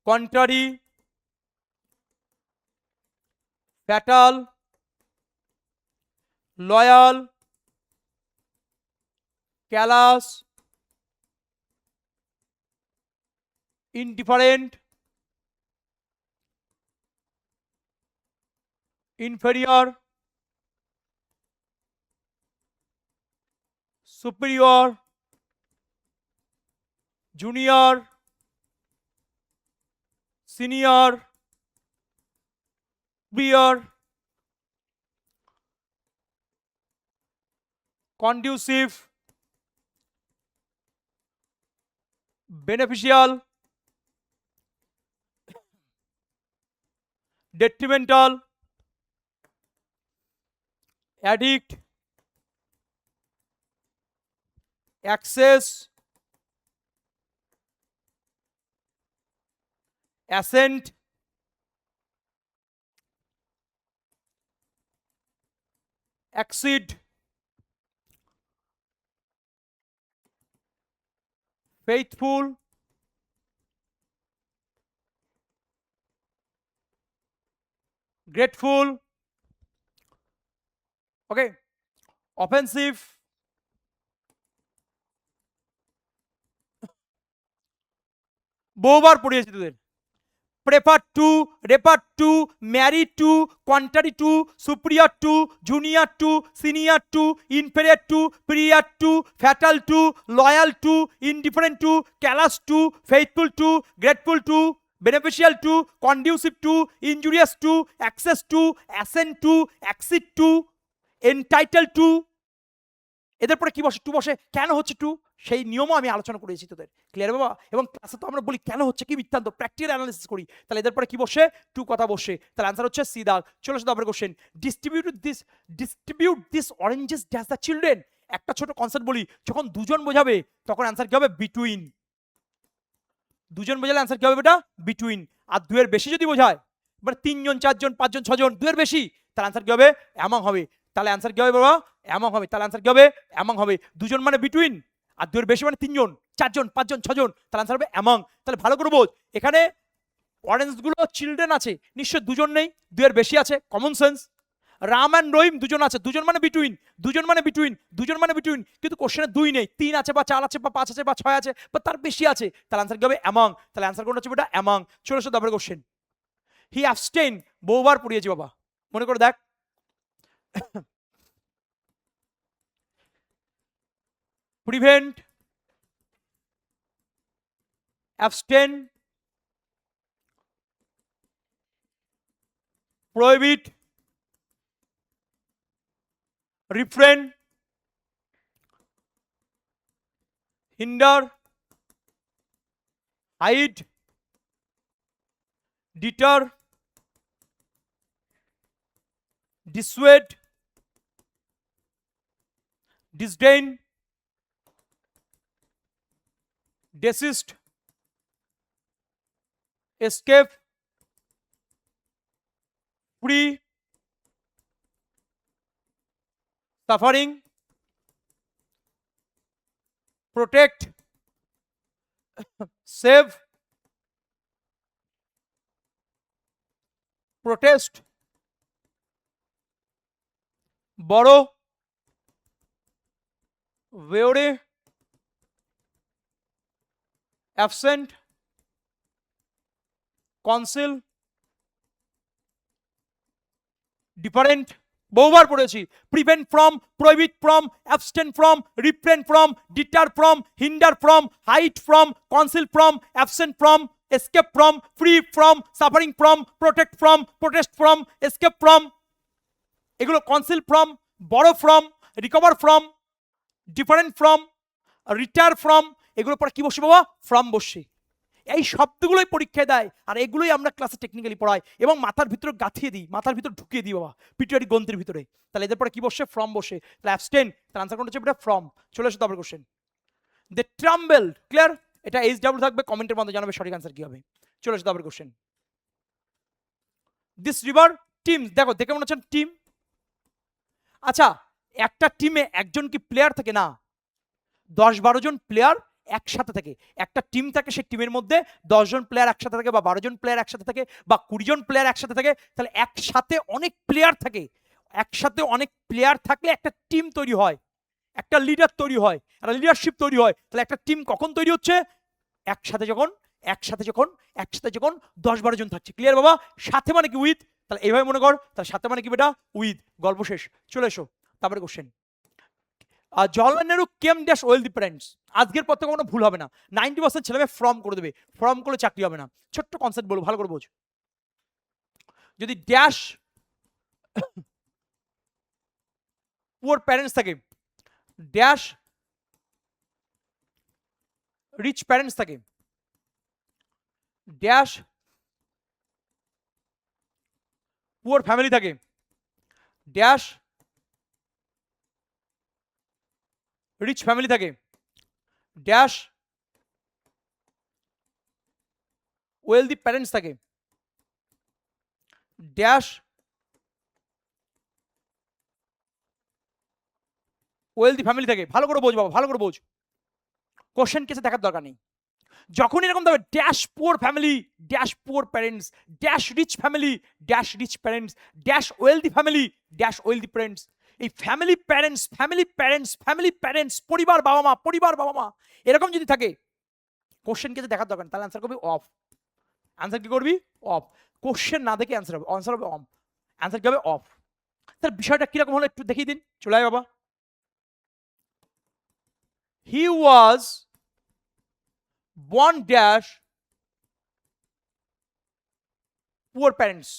contrary, fatal, loyal, callous, indifferent, inferior, superior, junior, senior, prior, conducive, beneficial, detrimental, addict, access, assent, accede, faithful, grateful, okay, offensive, বহুবার পড়িয়েছি তোদের, prefer to, refer to, married to, contrary to, superior to, junior to, senior to, inferior to, prior to, fatal to, loyal to, indifferent to, callous to, faithful to, grateful two, beneficial to, conducive to, injurious to, access to, assent to, accede to, entitle to. এদের পরে কি বসে? Two বসে। কেন হচ্ছে two? সেই নিয়মও আমি আলোচনা করেছি তোদের, ক্লিয়ার বাবা? এবং ক্লাসে তো আমরা বলি কেন হচ্ছে, কি বৃত্তান্ত, প্র্যাকটিক্যাল অ্যানালিসিস করি। তাহলে এদের পরে কি বসে? টু কথা বসে। তাহলে আনসার হচ্ছে সি দাগ। চলে আসো তারপরে question. Distribute this oranges dash the children. একটা ছোট কনসেপ্ট বলি, যখন দুজন বোঝাবে তখন আনসার কি হবে? বিটুইন। দুজন বোঝালে আনসার কি হবে বেটা? বিটুইন। আর দুয়ের বেশি যদি বোঝায়, মানে তিনজন, চারজন, পাঁচজন, ছজন, দুয়ের বেশি, তাহলে আনসার কি হবে? অ্যামং হবে। তাহলে আনসার কি হবে বাবা? অ্যামং হবে। তাহলে আনসার কি হবে? অ্যামং হবে। দুজন মানে বিটুইন, আর দুয়ের বেশি মানে তিনজন, চারজন, পাঁচজন, ছজন, তাহলে আনসার হবে অ্যামং। তাহলে ভালো করে বোঝ, এখানে অরেঞ্জ গুলো চিলড্রেন আছে, নিশ্চয় দুজন নেই, দুয়ের বেশি আছে, কমন সেন্স। রাম অ্যান্ড রহিম দুজন আছে, দুজন মানে বিটুইন, দুজন মানে বিটুইন, দুজন মানে বিটুইন, কিন্তু কোশ্চেনে দুই নেই, তিন আছে বা চার আছে বা পাঁচ আছে বা ছয় আছে বা তার বেশি আছে, তাহলে আনসার কি হবে? অ্যামং। তাহলে আনসার কোনটা হচ্ছে বেটা? অ্যামং। চলে আসো তারপরে কোশ্চেন। হি অ্যাবস্টেইন, বহুবার পড়িয়েছি বাবা, মনে করে দেখ। Prevent, abstain, prohibit, refrain, hinder, hide, deter, dissuade, disdain, desist, escape, free, suffering, protect, save, protest, bar, ওয়েওরে, অ্যাবসেন্ট, কনসিল, ডিফারেন্ট, বহুবার পড়েছি। Prevent from, prohibit from, abstain from, refrain from, deter from, hinder from, hide from, conceal from, absent from, escape from, free from, suffering from, protect from, protest from, escape from, এগুলো conceal from, bar from, recover from, different from, retire from, এগুলোর পরে কি বসে বাবা? From বসে। এই শব্দগুলোই পরীক্ষায় দেয়, আর এগুলোই আমরা ক্লাসে টেকনিক্যালি পড়াই এবং মাথার ভিতরে গাঁথিয়ে দিই, মাথার ভিতরে ঢুকিয়ে দিই বাবা, পিটুয়ারি গ্রন্থির ভিতরে। তাহলে এদের পরে কি বসে? ফ্রম বসে। তাহলে অ্যাবস্টেন, তার আনসার কোনটা হচ্ছে এটা? ফ্রম। চলে আসো তারপর কোশ্চেন। দে ট্রাম্বেল, ক্লিয়ার? এটা এইচ ডাব্লিউ থাকবে, কমেন্টের মধ্যে জানাবে সঠিক আনসার কি হবে। চলে আসো তারপর কোশ্চেন। দিস রিভার টিম, দেখো দেখে মনে হচ্ছে টিম। আচ্ছা, একটা টিমে একজন কি প্লেয়ার থাকে? না, 10-12 জন প্লেয়ার একসাথে থাকে, একটা টিম থাকে, সেই টিমের মধ্যে 10 জন প্লেয়ার একসাথে থাকে বা 12 জন প্লেয়ার একসাথে থাকে বা 20 জন প্লেয়ার একসাথে থাকে। তাহলে একসাথে অনেক প্লেয়ার থাকে, একসাথে অনেক প্লেয়ার থাকলে একটা টিম তৈরি হয়, একটা লিডার তৈরি হয়, একটা লিডারশিপ তৈরি হয়। তাহলে একটা টিম কখন তৈরি হচ্ছে? একসাথে যখন, একসাথে যখন, একসাথে যখন 10-12 জন থাকছে। ক্লিয়ার বাবা? সাথে মানে কি? উইথ। তাহলে এইভাবে মনে কর, তাহলে সাথে মানে কি বেটা? উইথ। গল্প শেষ। চলে এসো তারপরে question. Jawaharlal Nehru came dash wealthy parents. আজকের পর থেকে কোনো ভুল হবে না, 90% ছেলেমেয়ে ফর্ম করে দেবে, ফর্ম করলে চাকরি হবে না। ছোট্ট কনসেপ্ট বলবো, ভালো করে বোঝ। যদি ড্যাশ পুয়ার প্যারেন্টস থাকে, ড্যাশ রিচ প্যারেন্টস থাকে, ড্যাশ পুয়ার ফ্যামিলি থাকে, ড্যাশ রিচ ফ্যামিলি থাকে, ড্যাশ ওয়েলদি প্যারেন্টস থাকে, ড্যাশ ওয়েলদি ফ্যামিলি থেকে। ভালো করে বোঝ বাবা, ভালো করে বোঝ, কোশ্চেন কিছু দেখার দরকার নেই। যখন এরকম দেবে dash poor family, dash poor parents, dash rich family, dash rich parents, dash wealthy family, dash wealthy parents, এই family parents, family parents, family parents, পরিবার বাবা মা, পরিবার বাবা মা, এরকম যদি থাকে কোশ্চেন কিছু দেখার দরকার নেই, তাহলে অ্যান্সার করবি অফ। অ্যান্সার কি করবি? অফ। কোশ্চেন না দেখে অ্যান্সার হবে, অ্যান্সার হবে অফ, অ্যান্সার কি হবে? অফ। তার বিষয়টা কিরকম হলো একটু দেখিয়ে দিন, চলে আয় বাবা। হি ওয়াজ born dash পুয়ার প্যারেন্টস,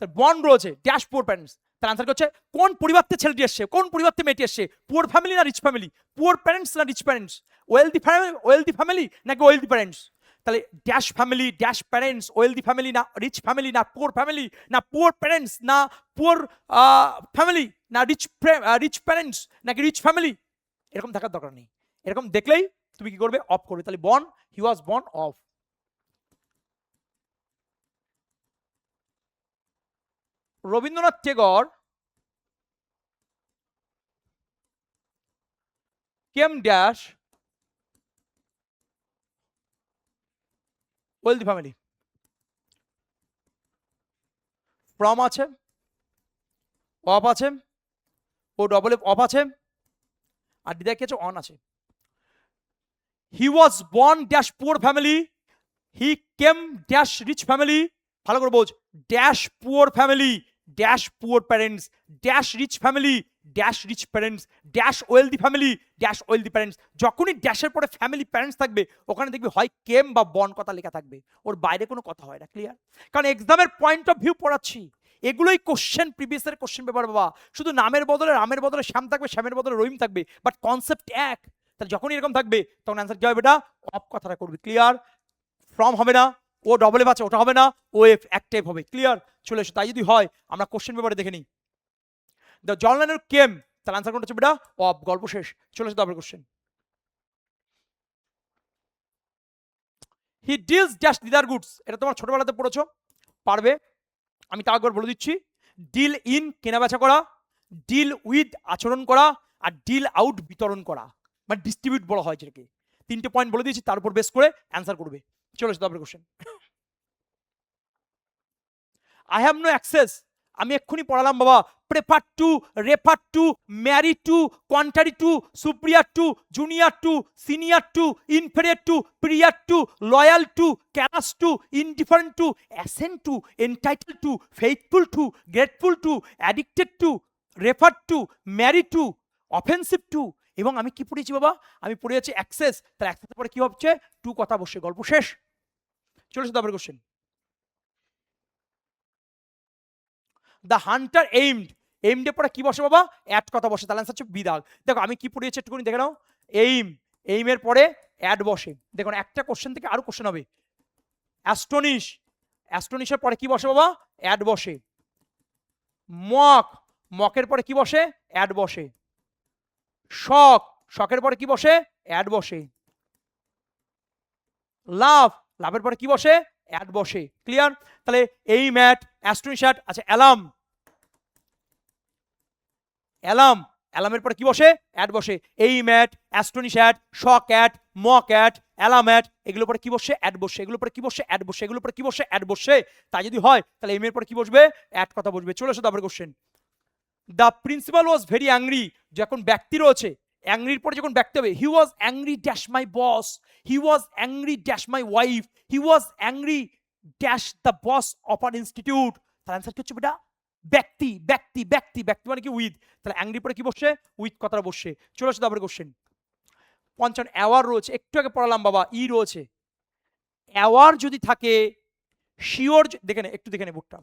তার বন রয়েছে ড্যাশ পুয়ার প্যারেন্টস, তার আনসার হচ্ছে কোন পরিবারতে ছেলেটি এসছে, কোন পরিবারতে মেয়েটি এসছে, পুয়ার ফ্যামিলি না রিচ ফ্যামিলি, পুয়ার প্যারেন্টস না রিচ প্যারেন্টস, ওয়েলদি ফ্যামিলি নাকি ওয়েলদি প্যারেন্টস। তাহলে dash family, dash parents, wealthy family না রিচ ফ্যামিলি, না পুয়ার ফ্যামিলি, না পুয়ার প্যারেন্টস, না পুয়ার ফ্যামিলি, না রিচ প্যারেন্টস নাকি রিচ ফ্যামিলি, এরকম থাকার দরকার নেই। এরকম দেখলেই তুমি কি করবে? অফ করবে। তাহলে born, he was born of. Rabindranath Tagore came dash wealthy family. From আছে, অফ আছে, ও ডবল এফ অফ আছে, আর ডিদায় কি আছে? অন আছে। He was born dash poor family, he came dash rich family, ভালো করে বোঝ, dash poor family, dash poor parents, dash rich family, dash rich parents, dash wealthy family, dash wealthy parents. যখনই ড্যাশের পরে ফ্যামিলি প্যারেন্টস থাকবে ওখানে দেখবি হয় কেম বা বর্ন কথা লেখা থাকবে, ওর বাইরে কোনো কথা হয় না। ক্লিয়ার? কারণ এক্সামের পয়েন্ট অফ ভিউ পড়াচ্ছি, এগুলোই কোশ্চেন, প্রিভিয়াসের কোশ্চেন পেপার বাবা। শুধু নামের বদলে রামের বদলে শ্যাম থাকবে, শ্যামের বদলে রহিম থাকবে, বাট কনসেপ্ট এক। তাহলে যখনই এরকম থাকবে তখন অ্যান্সার কি হবে? এটা অফ কথাটা করবি। ক্লিয়ার? ফ্রম হবে না, ও ডবল এফ আছে ওটা হবে না, ও এফ একটা এফ হবে। ক্লিয়ার? চলে এসো। তাই যদি হয় আমরা কোশ্চেন পেপারে দেখে নিই। দ্য জর্নাল কেম, তার আনসার কোনটা হচ্ছে বেটা? অফ। গল্প শেষ। চলে এসো তারপরে question. He deals dash leather goods, এটা তোমার ছোটবেলাতে পড়েছো, পারবে। আমি তা একবার বলে দিচ্ছি। ডিল ইন কেনা বেচা করা, ডিল উইথ আচরণ করা, আর ডিল আউট বিতরণ করা, মানে ডিস্ট্রিবিউট বলা হয় যেটাকে। তিনটে পয়েন্ট বলে দিয়েছি, তার উপর বেস করে অ্যান্সার করবে। চলে এসো তারপরে question. I have no access, আমি এক্ষুনি পড়ালাম বাবা। Prefer to, refer to, marry to, contrary to, superior to, junior to, senior to, inferior to, prior to, loyal to, callous to, indifferent to, assent to, entitle to, faithful to, grateful to, addicted to, refer to, marry to, offensive to. এবং আমি কি পড়েছি বাবা? আমি পড়েছি access. তাহলে অ্যাক্সেসের পরে কি হচ্ছে? টু কথা বসে, গল্প শেষ। চলে এসো তারপরে কোশ্চেন। দ্য হান্টার এইমড, এইমডের পরে কি বসে বাবা? অ্যাড কথা বসে, তাহলে আনসার হচ্ছে বিদাগ। দেখো আমি কি পড়িয়েছি একটুখানি দেখে নাও। এইম, এইমের পরে অ্যাড বসে। দেখুন একটা কোশ্চেন থেকে আরো কোশ্চেন হবে। অ্যাস্টনিশ, অ্যাস্টনিশের পরে কি বসে বাবা? অ্যাড বসে। মক, মকের পরে কি বসে? অ্যাড বসে। শক, শকের পরে কি বসে? অ্যাড বসে। লাভ, লাভের পরে কি বসে? অ্যাড বসে। ক্লিয়ার? তাহলে এইম অ্যাট, অ্যাস্টনিশ অ্যাট। আচ্ছা অ্যালার্ম, অ্যালার্ম, অ্যালার্মের পরে কি বসে? অ্যাড বসে। Aim at, astonish at, shock at, mock at, alarm at, এগুলোর পরে কি বসে? অ্যাড বসে। এগুলোর পরে কি বসে? অ্যাড বসে। এগুলোর পরে কি বসে? অ্যাড বসে। তাই যদি হয় তাহলে এইমের পরে কি বসবে? অ্যাড কথা বসবে। চলে এসো তারপরে question. The principal was very angry, যখন ব্যক্তি রয়েছে, অ্যাংরির পরে যখন ব্যক্তি হবে, he was angry dash my boss, he was angry dash my wife, he was angry dash the boss of our institute. তার অ্যান্সার কি হচ্ছে বেটা? ব্যক্তি, ব্যক্তি, ব্যক্তি, ব্যক্তি মানে কি? উইথ। তাহলে অ্যাংরি পরে কি বসছে? উইথ কথাটা বসছে। চলে আসো তারপরে কোশ্চেন। 55 অ্যাওয়ার রয়েছে, একটু আগে পড়ালাম বাবা, ই রয়েছে। অ্যাওয়ার যদি থাকে, শিওর, দেখে নে, একটু দেখে নে বুকটা।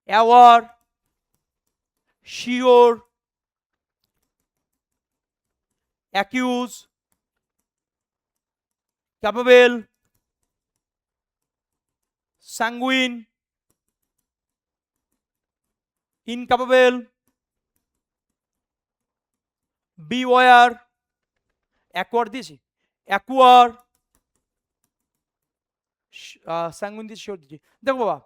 Aware, sure, accuse, capable, sanguine, incapable, beware, acquire দিয়েছি, অ্যাকুয়ার, স্যাঙ্গুইন দিয়েছি, শিওর দিয়েছি। দেখো বাবা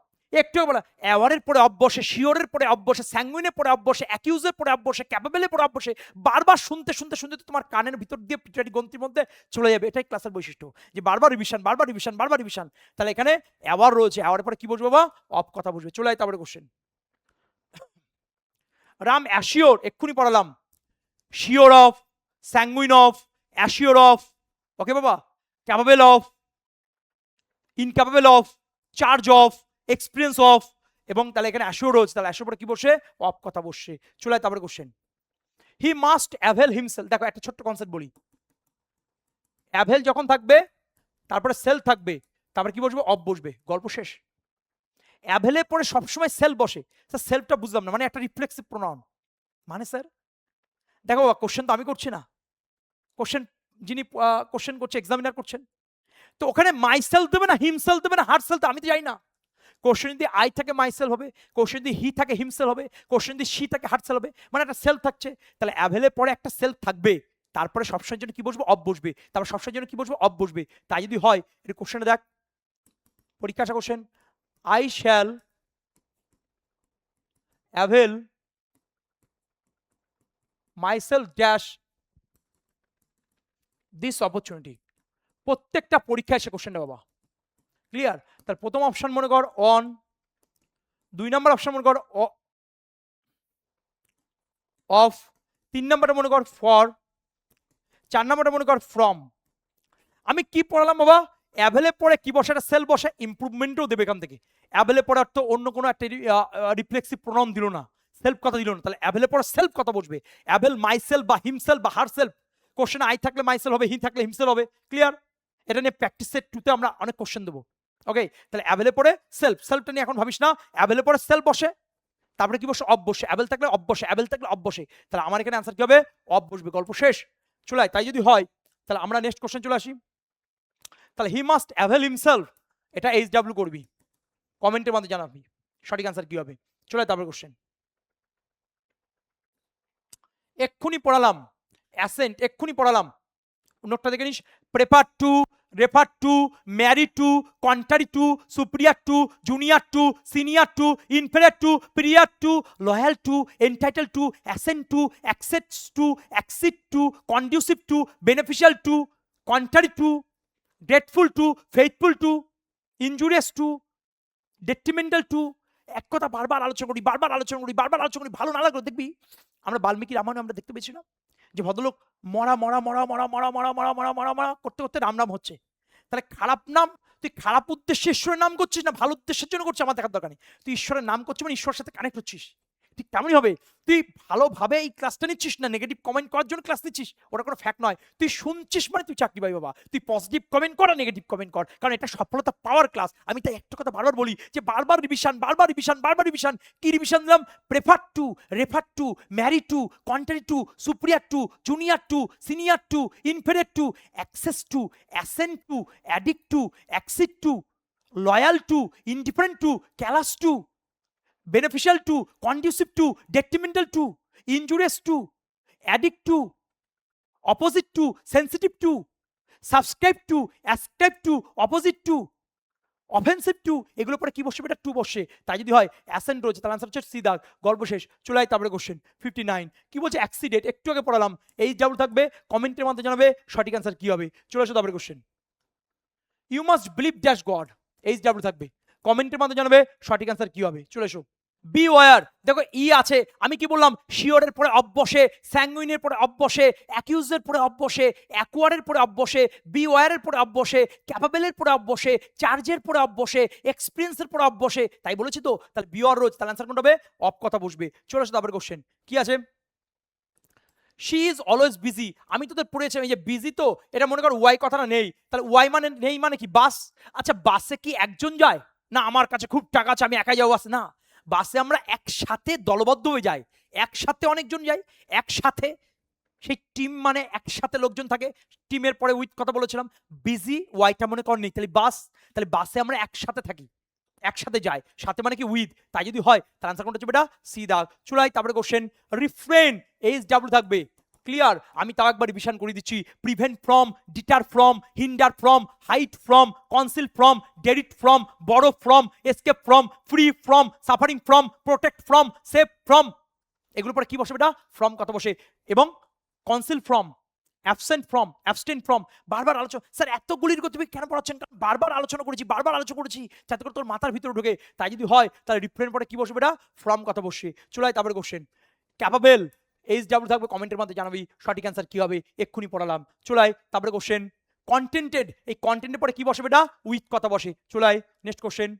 একটু বলা অ্যাওয়ারের পরে অববসে, শিওরের পরে অববসে, স্যাঙ্গুইনের পরে অববসে, অ্যাকিউজের পরে অববসে, ক্যাপাবেলের পরে অববসে, বারবার শুনতে শুনতে শুনতে তো তোমার কানের ভিতর দিয়ে পিটারি গ্রন্থির মধ্যে চলে যাবে। এটাই ক্লাসের বৈশিষ্ট্য, যে বারবার রিভিশন, বারবার রিভিশন, বারবার রিভিশন। তাহলে এখানে অ্যাওয়ার রয়েছে, অ্যাওয়ারের পরে কি বসবে বাবা? অফ কথা বসবে। চলে যায় তারপরে কোশ্চেন। রাম অ্যাশিওর, এক্ষুনি পড়ালাম, sure of, sanguine of, assure of, okay বাবা, capable of, incapable of, charge of, experience of, এবং তাহলে এখানে অ্যাশিওর রয়েছে, তাহলে অ্যাশিওর পরে কি বসে? অফ কথা বসছে। চলে তারপরে question. He must avail himself, দেখো একটা ছোট্ট কনসেপ্ট বলি, অ্যাভেল যখন থাকবে তারপরে সেলফ থাকবে, তারপরে কি বসবে? অফ বসবে, গল্প শেষ। অ্যাভেলের পরে সবসময় সেলফ বসে, স্যার সেলফটা বুঝলাম না, মানে একটা রিফ্লেক্সিভ প্রোনাউন মানে? স্যার দেখো বাবা, কোশ্চেন তো আমি করছি না, কোশ্চেন যিনি কোশ্চেন করছে এক্সামিনার করছেন, তো ওখানে মাই সেলফ দেবে না হিমসেলফ দেবে না হার সেলফ, আমি তো যাই না। কোশ্চেন যদি আই থাকে মাই সেলফ হবে, কোশ্চেন যদি হি থাকে হিমসেলফ হবে, কোশ্চেন যদি শি থাকে হার্ট সেলফ হবে, মানে একটা সেলফ থাকছে। তাহলে অ্যাভেলের পরে একটা সেলফ থাকবে, তারপরে সবসময়ের জন্য কি বসবে? অফ বসবে, তারপর সবসময়ের জন্য কি বসবে? অফ বসবে। তাই যদি হয়, এটা কোশ্চেনে দেখ, পরীক্ষা আসা question, I shall avail myself dash this opportunity. প্রত্যেকটা পরীক্ষায় এসে কোশ্চেনটা বাবা, ক্লিয়ার? তার প্রথম অপশন মনে কর অন, 2 নম্বর অপশন মনে কর অফ, 3 নম্বরটা মনে কর ফর, 4 নম্বরটা মনে কর ফ্রম। আমি কি পড়ালাম বাবা? অ্যাভেলের পরে কি বসে? একটা সেল বসে, ইমপ্রুভমেন্টও দেবে এখান থেকে। অ্যাভেলের পরে অর্থ অন্য কোনো একটা রিফ্লেক্সিভ প্রোনাউন দিল না, সেলফ কথা দিল না, তাহলে অ্যাভেলের পরে সেলফ কথা বসবে। অ্যাভেল মাই সেলফ বা হিমসেলফ বা হার সেলফ, কোশ্চেনে আই থাকলে মাই সেলফ হবে, হি থাকলে হিমসেলফ হবে, ক্লিয়ার? এটা নিয়ে প্র্যাকটিস সেট 2 তে আমরা অনেক কোশ্চেন দেবো। ওকে, তাহলে অ্যাভেলের পরে সেলফ, সেলফটা নিয়ে এখন ভাবিস না, অ্যাভেলের পরে সেলফ বসে, তারপরে কি বসে? অফ বসে। অ্যাভেল থাকলে অফ বসে, অ্যাভেল থাকলে অফ বসে, তাহলে আমার এখানে আনসার কি হবে? অফ বসবে, গল্প শেষ। চলে তাই যদি হয়, তাহলে আমরা নেক্সট কোশ্চেন চলে আসি। তাহলে হি মাস্ট অ্যাভেল হিমসেলফ, এটা এইচ ডাব্লিউ করবি, কমেন্টের মধ্যে জানাবি সঠিক আনসার কি হবে। চলে তারপরে কোশ্চেন। এক্ষুনি পড়ালাম অ্যাসেন্ট, এক্ষুনি পড়ালাম, নোটটা দেখে নিস। Prefer to, refer to, marry to, contrary to, superior to, junior to, senior to, inferior to, prior to, loyal to, entitle to, assent to, accepts to, accede to, conducive to, beneficial to, contrary to, grateful to, faithful to, injurious to, detrimental to. এক কথা বারবার আলোচনা করি, বারবার আলোচনা করি, বারবার আলোচনা করি, ভালো না লাগলো দেখবি আমরা বাল্মীকি রামায়ণে আমরা দেখতে পেয়েছিলাম যে ভদ্রলোক মরা মরা মরা মরা মরা মরা মরা মরা মরা মরা করতে করতে রাম নাম হচ্ছে। তাহলে খারাপ নাম তুই খারাপ উদ্দেশ্যে ঈশ্বরের নাম করছিস না ভালো উদ্দেশ্যের জন্য করছিস, আমার দেখার দরকার নেই। তুই ঈশ্বরের নাম করছিস মানে ঈশ্বরের সাথে কানেক্ট হচ্ছিস, ঠিক তেমনই হবে। তুই ভালোভাবে এই ক্লাসটা নিচ্ছিস না নেগেটিভ কমেন্ট করার জন্য ক্লাস নিচ্ছিস, ওটা কোনো ফ্যাক্ট নয়। তুই শুনছিস মানে তুই চাকরি পাবি বাবা। তুই পজিটিভ কমেন্ট কর আর নেগেটিভ কমেন্ট কর, কারণ এটা সফলতা পাওয়ার ক্লাস। আমি তাই একটা কথা বারবার বলি যে বারবার রিভিশন, বারবার রিভিশন, বারবার রিভিশন। কি রিভিশন দিলাম? Prefer to, refer to, marry to, contrary to, superior to, junior to, senior to, inferior to, access to, assent to, addict to, accede to, loyal to, indifferent to, callous to, beneficial to, conducive to, detrimental to, injurious to, addict to, opposite to, sensitive to, subscribe to, ascribe to, opposite to, offensive to, এগুলো পরে কি বসে? এটা two বসে। তাই যদি হয় accent রয়েছে, তাহলে আনসার হচ্ছে সি দাগ, গল্প শেষ। চলে আয় তারপরে কোশ্চেন 59 কি বলছে? অ্যাক্সিডেন্ট, একটু আগে পড়ালাম, এই ডাবল থাকবে, কমেন্টের মধ্যে জানাবে সঠিক আনসার কি হবে। চলে আসো তারপরে question. You must believe dash God, H double থাকবে, কমেন্টের মধ্যে জানাবে সঠিক আনসার কি হবে। চলে এসো। বি ওয়ার, দেখো ই আছে, আমি কি বললাম? শিওরের পরে অফ বসে, স্যাঙ্গুইনের পরে অফ বসে, অ্যাকিউজের পরে অফ বসে, অ্যাকুয়ারের পরে অফ বসে, বি ওয়ারের পরে অফ বসে, ক্যাপাবেলের পরে অফ বসে, চার্জের পরে অফ বসে, এক্সপিরিয়েন্সের পরে অফ বসে, তাই বলেছি তো। তাহলে বি ওয়ার রোজ, তাহলে আনসার কোনটা হবে? অফ কথা বসবে। চলে আসো তারপরে কোশ্চেন কি আছে। শি ইজ অলওয়েজ বিজি, আমি তোদের পড়েছি এই যে বিজি, তো এটা মনে কর ওয়াই কথাটা নেই, তাহলে ওয়াই মানে নেই মানে কি? বাস। আচ্ছা বাসে কি একজন যায় না? আমার কাছে খুব টাকা আছে আমি একাই যাবো বাসে? না, বাসে আমরা একসাথে দলবদ্ধ হয়ে যাই, একসাথে অনেকজন যাই, একসাথে সেই টিম মানে একসাথে লোকজন থাকে। টিমের পরে উইথ কথা বলেছিলাম, বিজি ওয়াইটা মনে কর নেই, তাহলে বাস, তাহলে বাসে আমরা একসাথে থাকি, একসাথে যায়, সাথে মানে কি? উইথ। তাই যদি হয় তাহলে আনসার কোনটা হচ্ছে বেটা? সি দাগ। চুলাই তারপরে কোশ্চেন। রিফ্রেন, এইচ ডাব্লিউ থাকবে, ক্লিয়ার? আমি তাও একবার রিভিশন করে দিচ্ছি। Prevent from, deter from, hinder from, hide from, conceal from, derive from, borrow from, escape from, free from, suffering from, protect from, save from. এগুলোর পরে কি বসে বেটা? ফ্রম কথা বসে। এবং conceal from, absent from, abstain from. বারবার আলোচনা, স্যার এতগুলির কথা তুমি কেন পড়াচ্ছেন? কারণ বারবার আলোচনা করেছি যাতে করে তোর মাথার ভিতরে ঢোকে। তাই যদি হয় তাহলে রিফ্রেন পরে কি বসবে এটা? ফ্রম কথা বসে। চলে তারপরে কোশ্চেন। ক্যাপাবেল, এইচডব্লিউ থাকবে, কমেন্টের মধ্যে জানাবি সঠিক অ্যান্সার কি হবে, এক্ষুনি পড়ালাম। চলাই তারপরে কোশ্চেন। কন্টেন্টেড, এই কন্টেন্টের পরে কি বসবে এটা? উইথ কথা বসে। চলাই নেক্সট কোশ্চেন।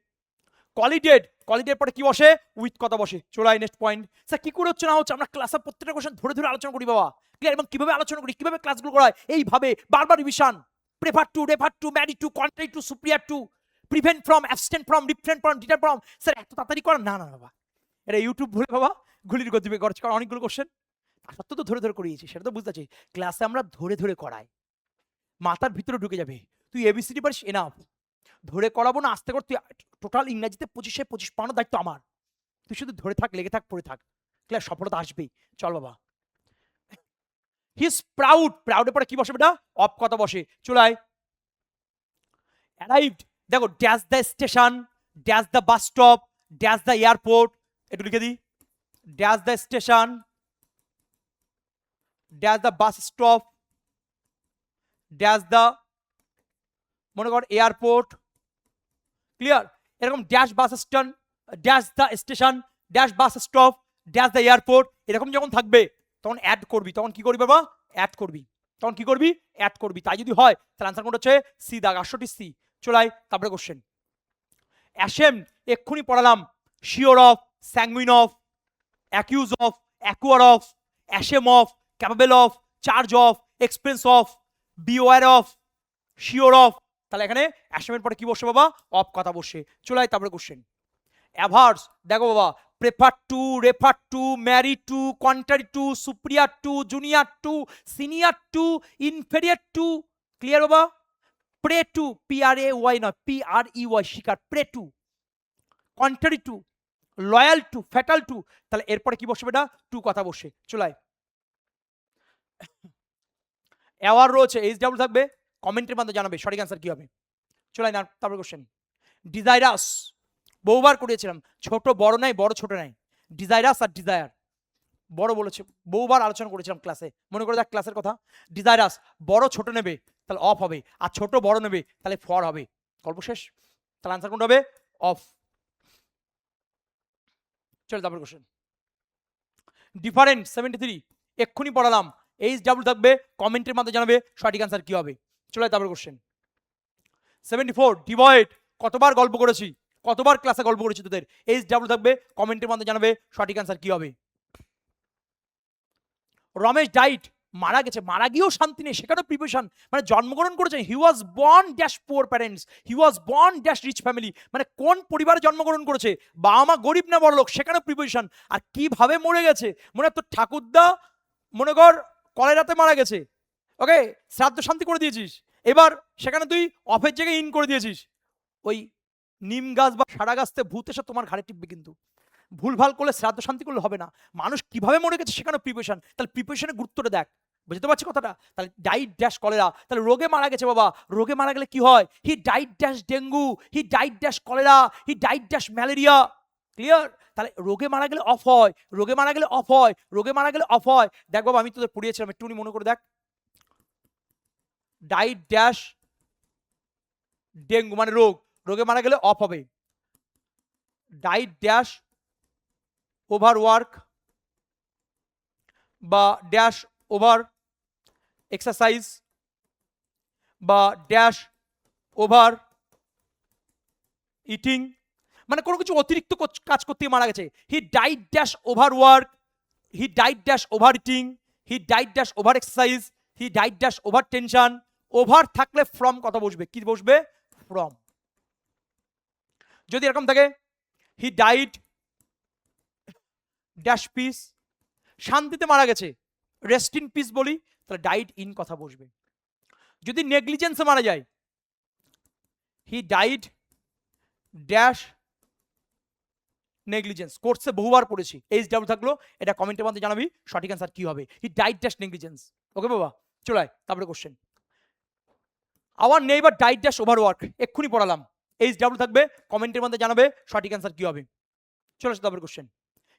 কলিডেড, কলিডেড পরে কি বসে? উইথ কথা বসে। চলাই নেক্সট পয়েন্ট। স্যার কি করে হচ্ছে না হচ্ছে? আমরা ক্লাসে প্রত্যেকটা কোশ্চেন ধরে ধরে আলোচনা করি বাবা, ক্লিয়ার? এবং কিভাবে আলোচনা করি, কিভাবে ক্লাসগুলো করায়, এইভাবে বারবার revision. Prefer to, refer to, marry to, contrary to, superior to, prevent from, abstain from, refrain from, deter from. Sir এত তাড়াতাড়ি করা না না বাবা, এটা ইউটিউব ভুলে বাবা গুলির গতিবে করছে, কারণ অনেকগুলো কোশ্চেন সত্য তো ধরে ধরে করিয়েছি, সেটা তো বুঝতে পারছি। ক্লাসে আমরা ধরে ধরে করাই, মাথার ভিতরে ঢুকে যাবে। তুই এবিসিডি পারিস, এনাফ। ধরে করাবো না, আস্তে করে তুই টোটাল ইংরাজিতে 25 পাওয়ানোর দায়িত্ব আমার। তুই শুধু ধরে থাক, লেগে থাক, পড়ে থাক, ক্লিয়ার? সফলতা আসবেই। চল বাবা। হি ইজ প্রাউড, প্রাউডের পরে কি বসে বেটা? অফ কথা বসে। চলাই অ্যারাইভড, দেখো dash the station, dash the bus stop, dash the airport. একটু লিখে দিই, dash the station, dash the bus stop, dash the, মনে কর এয়ারপোর্ট, ক্লিয়ার? এরকম dash bus stand, dash the station, dash bus stop, dash the airport, এরকম যখন থাকবে তখন অ্যাড করবি। তখন কি করবি বাবা? অ্যাড করবি। তখন কি করবি? অ্যাড করবি। তাই যদি হয় তাহলে আনসার কোনটা হচ্ছে? সি দাগ, 68 সি। চলাই তারপরে কোশ্চেন। অ্যাশেম, এক্ষুনি পড়ালাম। Sure of, sanguine of, accuse of, acquire of, ashamed of, capable of, charge of, expense of, beware of, sure of. তাহলে এখানে অ্যাসামের পরে কি বসে বাবা? অফ কথা বসে। চলাই তারপরে কোশ্চেন। অ্যাভার্স, দেখো বাবা, prefer to, refer to, marry to, contrary to, superior to, junior to, senior to, inferior to, clear বাবা? প্রে টু, PRAY নয়, PREY, শিকার, prey to, contrary to, loyal to, fatal to. তাহলে এরপরে কি বসবে এটা? টু কথা বসে। চলাই অ্যাওয়ার রয়েছে, এইচডব্লিউ থাকবে, কমেন্টের মধ্যে জানাবে সঠিক অ্যান্সার কি হবে। চলাই না তারপরে কোশ্চেন। ডিজাইরাস, বহুবার করিয়েছিলাম, ছোট বড় নাই, বড় ছোট নাই, ডিজাইরাস আর ডিজায়ার। বড় বলেছে, বহুবার আলোচনা করেছিলাম ক্লাসে, মনে করে দেখ ক্লাসের কথা। ডিজাইরাস, বড় ছোট নেবে তাহলে অফ হবে, আর ছোট বড় নেবে তাহলে ফর হবে। গল্প শেষ। তাহলে আনসার কোনটা হবে? অফ। চলো তারপর কোশ্চেন। ডিফারেন্ট, 73, এক্ষুনি পড়ালাম। এইচডব্লিউ থাকবে, কমেন্টের মধ্যে জানাবে সঠিক অ্যান্সার কি হবে। চলো তারপর কোশ্চেন। 74, ডিভয়েড, কতবার গল্প করেছি, কতবার ক্লাসে গল্প করেছি তোদের। এইচডব্লিউ থাকবে, কমেন্টের মধ্যে জানাবে সঠিক অ্যান্সার কি হবে। রমেশ ডাইট, মারা গেছে, মারা গিয়েও শান্তি নেই, সেখানেও প্রিপারেশন। মানে জন্মগ্রহণ করেছেন, he was born dash poor parents, he was born dash rich family. মানে কোন পরিবারে জন্মগ্রহণ করেছে, বাবা মা গরিব না বড়লোক, সেখানেও প্রিপারেশন। আর কিভাবে মরে গেছে, মনে হয় তোর ঠাকুরদা মনে কর কলেরাতে মারা গেছে, ওকে, শ্রাদ্ধ শান্তি করে দিয়েছিস, এবার সেখানে তুই অফের জায়গায় ইন করে দিয়েছিস। ওই নিম গাছ বা সারা গাছতে ভূত এসে তোমার ঘাড়ে টিপবে, কিন্তু ভুলভাল করলে, শ্রাদ্ধ শান্তি করলে হবে না। মানুষ কিভাবে মরে গেছে সেখানে প্রিপারেশন। তাহলে প্রিপারেশনের গুরুত্বটা দেখ, বুঝতে পারছি কথাটা? তাহলে ডাইট ড্যাশ কলেরা, তাহলে রোগে মারা গেছে বাবা। রোগে মারা গেলে কি হয়? হি ডাইট ড্যাশ ডেঙ্গু, হি ডাইট ড্যাশ কলেরা, হি ডাইট ড্যাশ ম্যালেরিয়া, ক্লিয়ার? তাহলে রোগে মারা গেলে অফ হয়, রোগে মারা গেলে অফ হয়, রোগে মারা গেলে অফ হয়। দেখ বাবা, আমি তোদের পড়িয়েছিলাম, একটুখানি মনে করে দেখ। ডাইট ড্যাশ ডেঙ্গু মানে রোগ, রোগে মারা গেলে অফ হবে। ডাইট ড্যাশ ওভারওয়ার্ক বা ড্যাশ ওভার এক্সারসাইজ বা ড্যাশ ওভার ইটিং, মানে কোনো কিছু অতিরিক্ত কাজ করতে মারা গেছে। হি died dash overwork, he died dash over eating, he died dash over exercise, he died dash over tension. Over থাকলে ফ্রম কথা বসবে, কি বসবে? ফ্রম। যদি এরকম থাকে, হি ডাইট ড্যাশ পিস, শান্তিতে মারা গেছে, রেস্ট ইন পিস বলি, তাহলে ডাইট ইন কথা বসবে। যদি নেগলিজেন্সে মারা যায়, হি ডাইট ড্যাশ নেগলিজেন্স, কোর্সে বহুবার পড়েছি, এইচ ডাব্লিউ থাকলো, এটা কমেন্টের মধ্যে জানাবি সঠিক অ্যান্সার কি হবে। He died dash negligence. Okay বাবা, চলে আয় তারপরে question. Our neighbour died dash overwork, এক্ষুনি পড়ালাম, এইচ ডাব্লিউ থাকবে, কমেন্টের মধ্যে জানাবে সঠিক অ্যান্সার কি হবে। চলে আসে তারপরে question.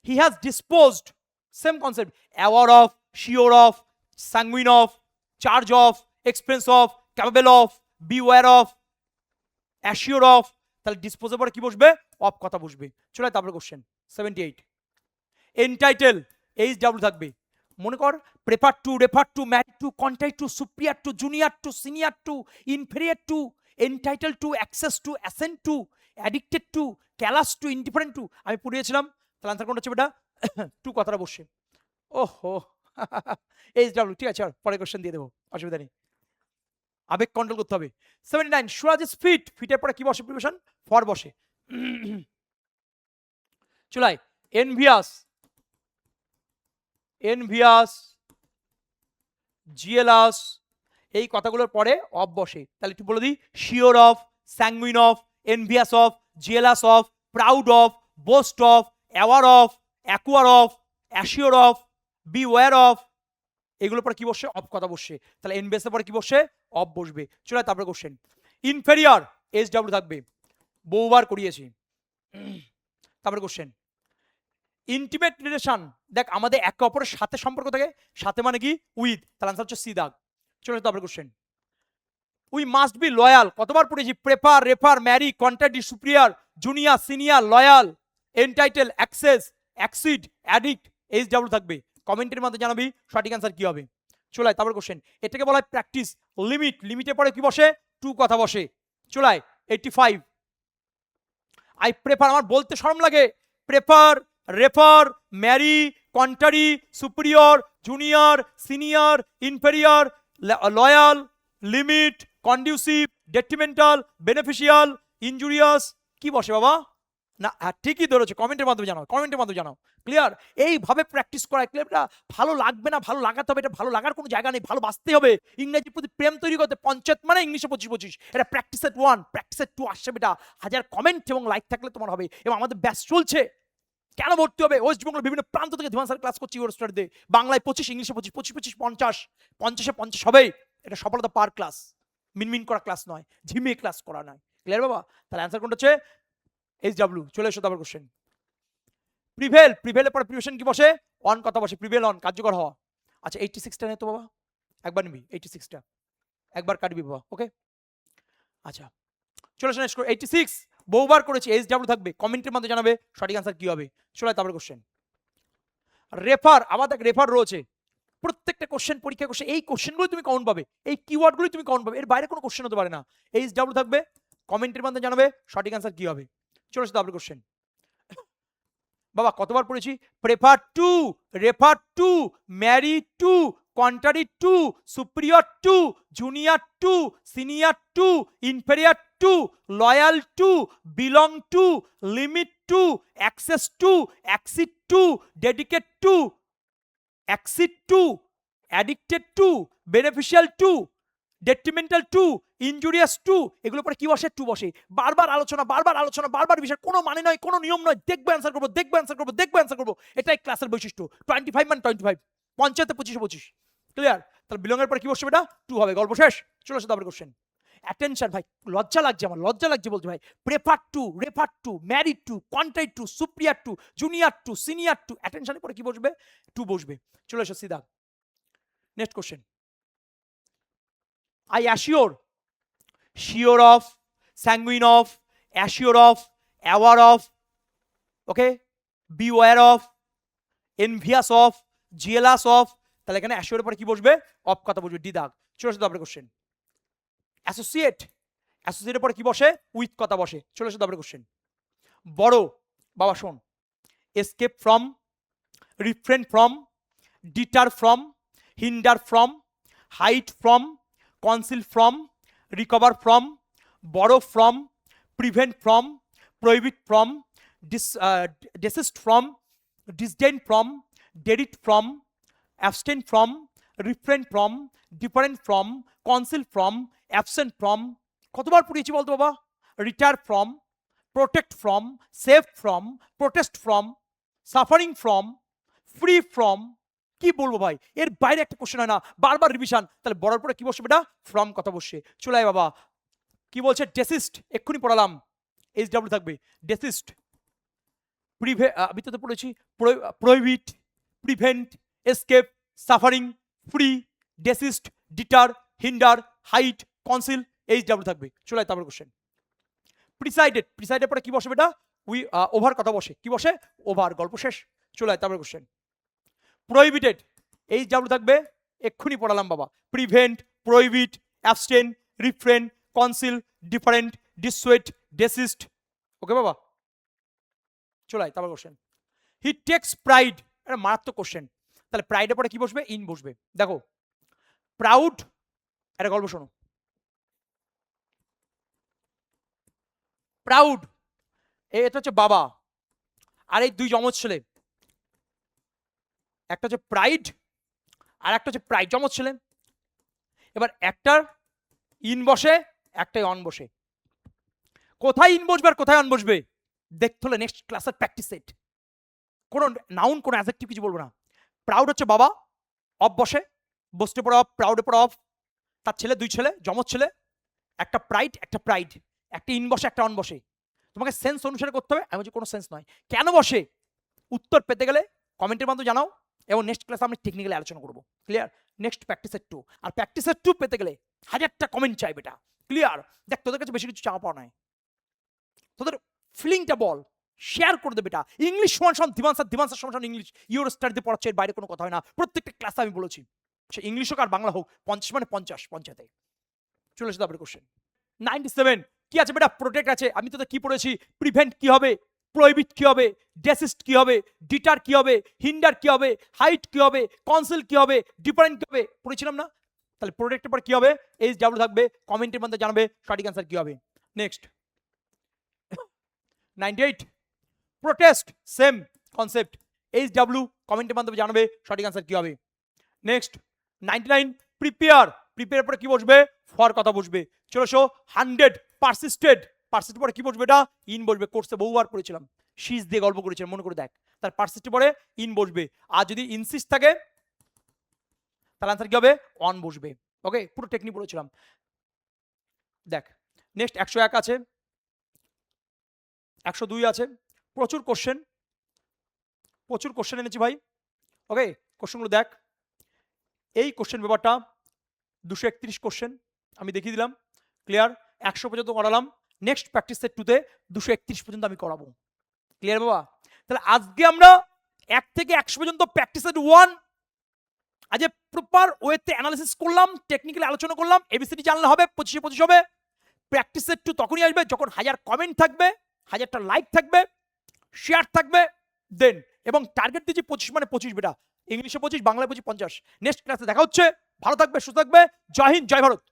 He has disposed, same concept, aware of, sure of, sanguine of, charge of, expense of, capable of, beware of, assure of, তাহলে ডিসপোজের পরে কি বসবে? অফ কথা বসবে। চলে তারপরে কোশ্চেন 78। এনটাইটেল, এইচ ডাব্লিউ থাকবে, মনে কর prefer to, refer to, married to, contract to, superior to, junior to, senior to, inferior to, entitle to, access to, assent to, addicted to, callous to, indifferent to. আমি পড়িয়েছিলাম, তাহলে answer কোনটা হচ্ছে বেটা? Two কথাটা বসছে। ওহো এইচ ডাব্লিউ, ঠিক আছে, পরে কোশ্চেন দিয়ে দেবো, অসুবিধা নেই, আবেগ কন্ট্রোল করতে হবে। 79, সুরাজ ইজ ফিট, ফিটের পরে কি বসে? প্রিপারেশন ফর বসে। চলাই এনভিয়াস, এনভিয়াস, জিয়েলাস, এই কথাগুলোর পরে অফ বসে, তাহলে একটু বলে দিই, sure of, sanguine of, envious of, jealous of, proud of, boast of, aware of, acquire of, assure of, beware of, এগুলোর পরে কি বসে? অফ কথা বসছে, তাহলে এনভিয়াসের পরে কি বসে? অফ বসবে। চলে তারপরে কোশ্চেন। ইনফেরিয়র, এইচ ডাব্লিউ থাকবে, বহুবার করিয়েছি। তারপরে কোশ্চেন। ইন্টিমেট রিলেশন, দেখ আমাদের একে অপরের সাথে সম্পর্ক থাকে, সাথে মানে কি? উইথ, তাহলে আনসার হচ্ছে সি দাগ। চলে তারপরে question. We must be loyal, কতবার পড়েছি? Prefer, refer, marry, contract, superior, junior, senior, loyal, entitle, access, accede, addict, H W থাকবে, কমেন্টের মধ্যে জানাবি সঠিক অ্যান্সার কি হবে। চলায় তারপর কোশ্চেন। এটাকে বলা হয় প্র্যাকটিস। লিমিট, লিমিটের পরে কি বসে? টু কথা বসে। চলায় 85। আই প্রেফার, আমার বলতে শরম লাগে, prefer, refer, marry, contrary, superior, junior, senior, inferior, loyal, limit, conducive, detrimental, beneficial, injurious, কি বসে বাবা? না ঠিকই ধরেছো, কমেন্টের মাধ্যমে জানাও, কমেন্টের মাধ্যমে জানাও। ক্লিয়ার? এইভাবে প্র্যাকটিস করা, ক্লিয়ারটা ভালো লাগবে না, ভালো লাগাতে হবে, এটা ভালো লাগার কোনো জায়গা নেই, ভালো বাঁচতে হবে, ইংরেজির প্রতি প্রেম তৈরি করতে। পঞ্চায়েত মানে ইংলিশে 25-25, এটা প্র্যাকটিস এট 1, প্র্যাকটিস এট 2 আসছে বেটা। 1000 কমেন্ট এবং লাইক থাকলে তোমার হবে। এবং আমাদের ব্যাচ চলছে, কেন ভর্তি হবে? ওয়েস্টবেঙ্গলের বিভিন্ন প্রান্ত থেকে ধীমান স্যার ক্লাস করছি, ওর স্টাডিতে বাংলায় 25, ইংলিশে 25, 25, 50, 50-এ 50 হবেই। এটা সফলতা পার ক্লাস, মিনমিন করা ক্লাস নয়, ঝিমিয়ে ক্লাস করা নয়। ক্লিয়ার বাবা? তাহলে অ্যান্সার কোনটা হচ্ছে? H W. চলে এসো তারপর কোশ্চেন। প্রিভেল, প্রিভেলের পরে প্রিভেশন কি বসে? অন কথা বসে, প্রিভেল অন, কার্যকর হওয়া। আচ্ছা 86টা নে তো বাবা, একবার নিবি 86টা, একবার কাটবি বাবা। ওকে আচ্ছা চলে আসেন। 86 বহুবার করেছি, এইচ ডাব্লিউ থাকবে, কমেন্টের মধ্যে জানাবে সঠিক অ্যান্সার কি হবে। চলে তারপর কোশ্চেন। রেফার, আবার দেখ রেফার রয়েছে প্রত্যেকটা কোশ্চেন, পরীক্ষা কোশ্চেন, এই কোশ্চেনগুলো তুমি কাউন্ট পাবে, এই কিওয়ার্ডগুলো তুমি কাউন্ট পাবে, এর বাইরে কোনো কোশ্চেন হতে পারে না। এইচ ডাব্লিউ থাকবে, কমেন্টের মধ্যে জানাবে সঠিক অ্যান্সার কি হবে। চলে আসে তারপর কোশ্চেন। বাবা কতবার পড়েছি? Prefer to, refer to, marry to, contrary to, superior to, junior to, senior to, inferior to, loyal to, belong to, limit to, access to, accede to, dedicate to, accede to, addicted to, beneficial to, detrimental to, injurious to, এগুলো পরে কি বসে? Two বসে। বারবার আলোচনা, বারবার আলোচনা, বারবার বিষয়, কোনো মানে নয়, কোনো নিয়ম নয়, দেখবো অ্যান্সার করবো, দেখবো অ্যান্সার করবো, দেখবো অ্যান্সার করবো, এটাই ক্লাসের বৈশিষ্ট্য। 25 মানে 25, পঞ্চায়েতে 25-25। ক্লিয়ার? তাহলে বিলংয়ের পরে কি বসবে এটা? টু হবে, গল্প শেষ। চলে আসে তারপরে কোশ্চেন। অ্যাটেনশন ভাই, লজ্জা লাগছে আমার, লজ্জা লাগছে বলতে ভাই। Prefer to, refer to, married to, contract to, superior to, junior to, senior to, অ্যাটেনশনের পরে কি বসবে? টু বসবে। চলে এসো সিধা next question. I assure, sure of, sanguine of, assure of, aware of, okay, beware of, envious of, jealous of, তাহলে এখানে assure এর পরে কি বসবে? অফ কথা বসবে, ডি দাগ। চলে আসে তারপরে কোশ্চেন। অ্যাসোসিয়েট, অ্যাসোসিয়েটের পরে কি বসে? উইথ কথা বসে। চলে আসে তারপরে কোশ্চেন। বড়, বাবা শোন, escape from, refrain from, deter from, hinder from, hide from, conceal from, recover from, borrow from, prevent from, prohibit from, desist from, disdain from, deride from, abstain from, refrain from, different from, conceal from, absent from, কতবার পড়িয়েছি বলতো বাবা? retire from, protect from, save from, protest from, suffering from, free from. কি বলবো ভাই, এর বাইরে একটা question হয় না, বারবার রিভিশন। তাহলে বড়র পরে কি বসবে? এটা ফ্রম কথা বসছে। চলে আয় বাবা, কি বলছে? ডেসিস্ট, এক্ষুনি পড়ালাম, এইচ ডাব্লিউ থাকবে। ডেসিস্ট, আমি তো পড়েছি, prohibit, prevent, escape, suffering, free, desist, deter, hinder, hide, conceal, H W থাকবে। চলে আয় তারপরে কোশ্চেন। প্রিসাইডেড, প্রিসাইডের পরে কি বসে বেটা? ওভার কথা বসে। কি বসে? ওভার, গল্প শেষ। চলে আয় তারপরে কোশ্চেন। প্রহিবিটেড, এইচ ডাব্লিউ থাকবে, এক্ষুনি পড়ালাম বাবা। Prevent, prohibit, abstain, refrain, conceal, different, dissuade, desist. Okay বাবা, চলাই তারপর কোশ্চেন। হি টেক্স প্রাইড, এটা মারাত্মক কোশ্চেন। তাহলে প্রাইডের পরে কি বসবে? ইন বসবে। দেখো, প্রাউড, একটা গল্প শোনো। প্রাউড, এটা হচ্ছে বাবা, আর এই দুই যমজ ছেলে, একটা হচ্ছে প্রাইড আর একটা হচ্ছে প্রাইড, যমজ ছেলে। এবার একটার ইন বসে, একটাই অন বসে। কোথায় ইন বসবে আর কোথায় অন বসবে দেখতে হলে নেক্সট ক্লাসের প্র্যাকটিস সেট। কোনো নাউন, কোনো অ্যাডজেক্টিভ কিছু বলবো না। প্রাউড হচ্ছে বাবা, অফ বসে, বসতে পড়ে অফ, প্রাউডে পড়ে অফ। তার ছেলে, দুই ছেলে, যমজ ছেলে, একটা প্রাইড, একটা প্রাইড, একটা ইন বসে, একটা অন বসে। তোমাকে সেন্স অনুসারে করতে হবে। আমি বলছি কোনো সেন্স নয়। কেন বসে উত্তর পেতে গেলে কমেন্টের মাধ্যমে জানাও, এবং নেক্সট ক্লাসে আমি টেকনিক্যালি আলোচনা করবো। ক্লিয়ার? নেক্সট প্র্যাকটিসের 2, আর প্র্যাকটিসের 2 পেতে গেলে 1000টা কমেন্ট চাই বেটা। ক্লিয়ার? দেখ, তোদের কাছে বেশি কিছু চাওয়া পাওয়া নাই, তোদের ফিলিংটা বল, শেয়ার করে দেবে। এটা ইংলিশ সমান সমান দিবান স্যার, দিবান স্যার সমান সমান ইংলিশ ইউরো স্টাডিতে পড়াচ্ছে, এর বাইরে কোনো কথা হয় না। প্রত্যেকটা ক্লাসে আমি বলেছি, সে ইংলিশ হোক আর বাংলা হোক, 50 মানে 50 পঞ্চায়েতে। চলে এসে তারপরে কোশ্চেন 97। কি আছে বেটা? প্রোটেক্ট আছে। আমি তো কি পড়েছি? প্রিভেন্ট কি হবে, প্রহিবিট কি হবে, ডেসিস্ট কি হবে, ডিটার কি হবে, হিন্ডার কি হবে, হাইট কি হবে, কনসিল কি হবে, ডিফারেন্ট কি হবে, পড়েছিলাম না? তাহলে প্রোটেক্টের পর কি হবে? এইচ ডাব্লিউ থাকবে। কমেন্টের মধ্যে জানাবে সঠিক অ্যান্সার কি হবে। Next 98, protest, same concept. H W কমেন্টের মাধ্যমে জানাবে সঠিক অ্যান্সার কি হবে। নেক্সট 99, প্রিপেয়ার, প্রিপেয়ার পরে কি বসবে? ফর কথা বসবে। চলো শো 100, পারসিস্টেড, পারসিস্টেড পরে কি বসবে? এটা ইন বসবে। কোর্সে বহুবার পড়েছিলাম, শীষ দিয়ে গল্প করেছিলাম, মনে করে দেখ। তার পারসিস্টেড পরে ইন বসবে। আর যদি ইনসিস্ট থাকে তাহলে অ্যান্সার কি হবে? অন বসবে। ওকে, পুরো টেকনিক বলেছিলাম। দেখ, নেক্সট 101 আছে, 102 আছে। প্রচুর কোশ্চেন, প্রচুর কোশ্চেন এনেছি ভাই। ওকে, কোশ্চেনগুলো দেখ। এই কোশ্চেন ব্যাপারটা 231 কোশ্চেন আমি দেখিয়ে দিলাম। ক্লিয়ার? 100 পর্যন্ত করালাম। নেক্সট প্র্যাকটিস সেট 2তে 231 পর্যন্ত আমি করাবো। ক্লিয়ার বাবা? তাহলে আজকে আমরা 1 থেকে 100 পর্যন্ত প্র্যাকটিস সেট 1 আজ প্রপার ওয়েতে অ্যানালিসিস করলাম, টেকনিক্যালি আলোচনা করলাম। এবিসিডি জানলে হবে, 25 হবে। প্র্যাকটিস সেট 2 তখনই আসবে যখন 1000 কমেন্ট থাকবে, 1000টা লাইক থাকবে, শেয়ার থাকবে, দেন। এবং টার্গেট দিয়েছি 25 মানে 25 বেটা। ইংলিশে 25, বাংলায় 25, 50। নেক্সট ক্লাসে দেখা হচ্ছে। ভালো থাকবে, সুস্থ থাকবে। জয় হিন্দ, জয় ভারত।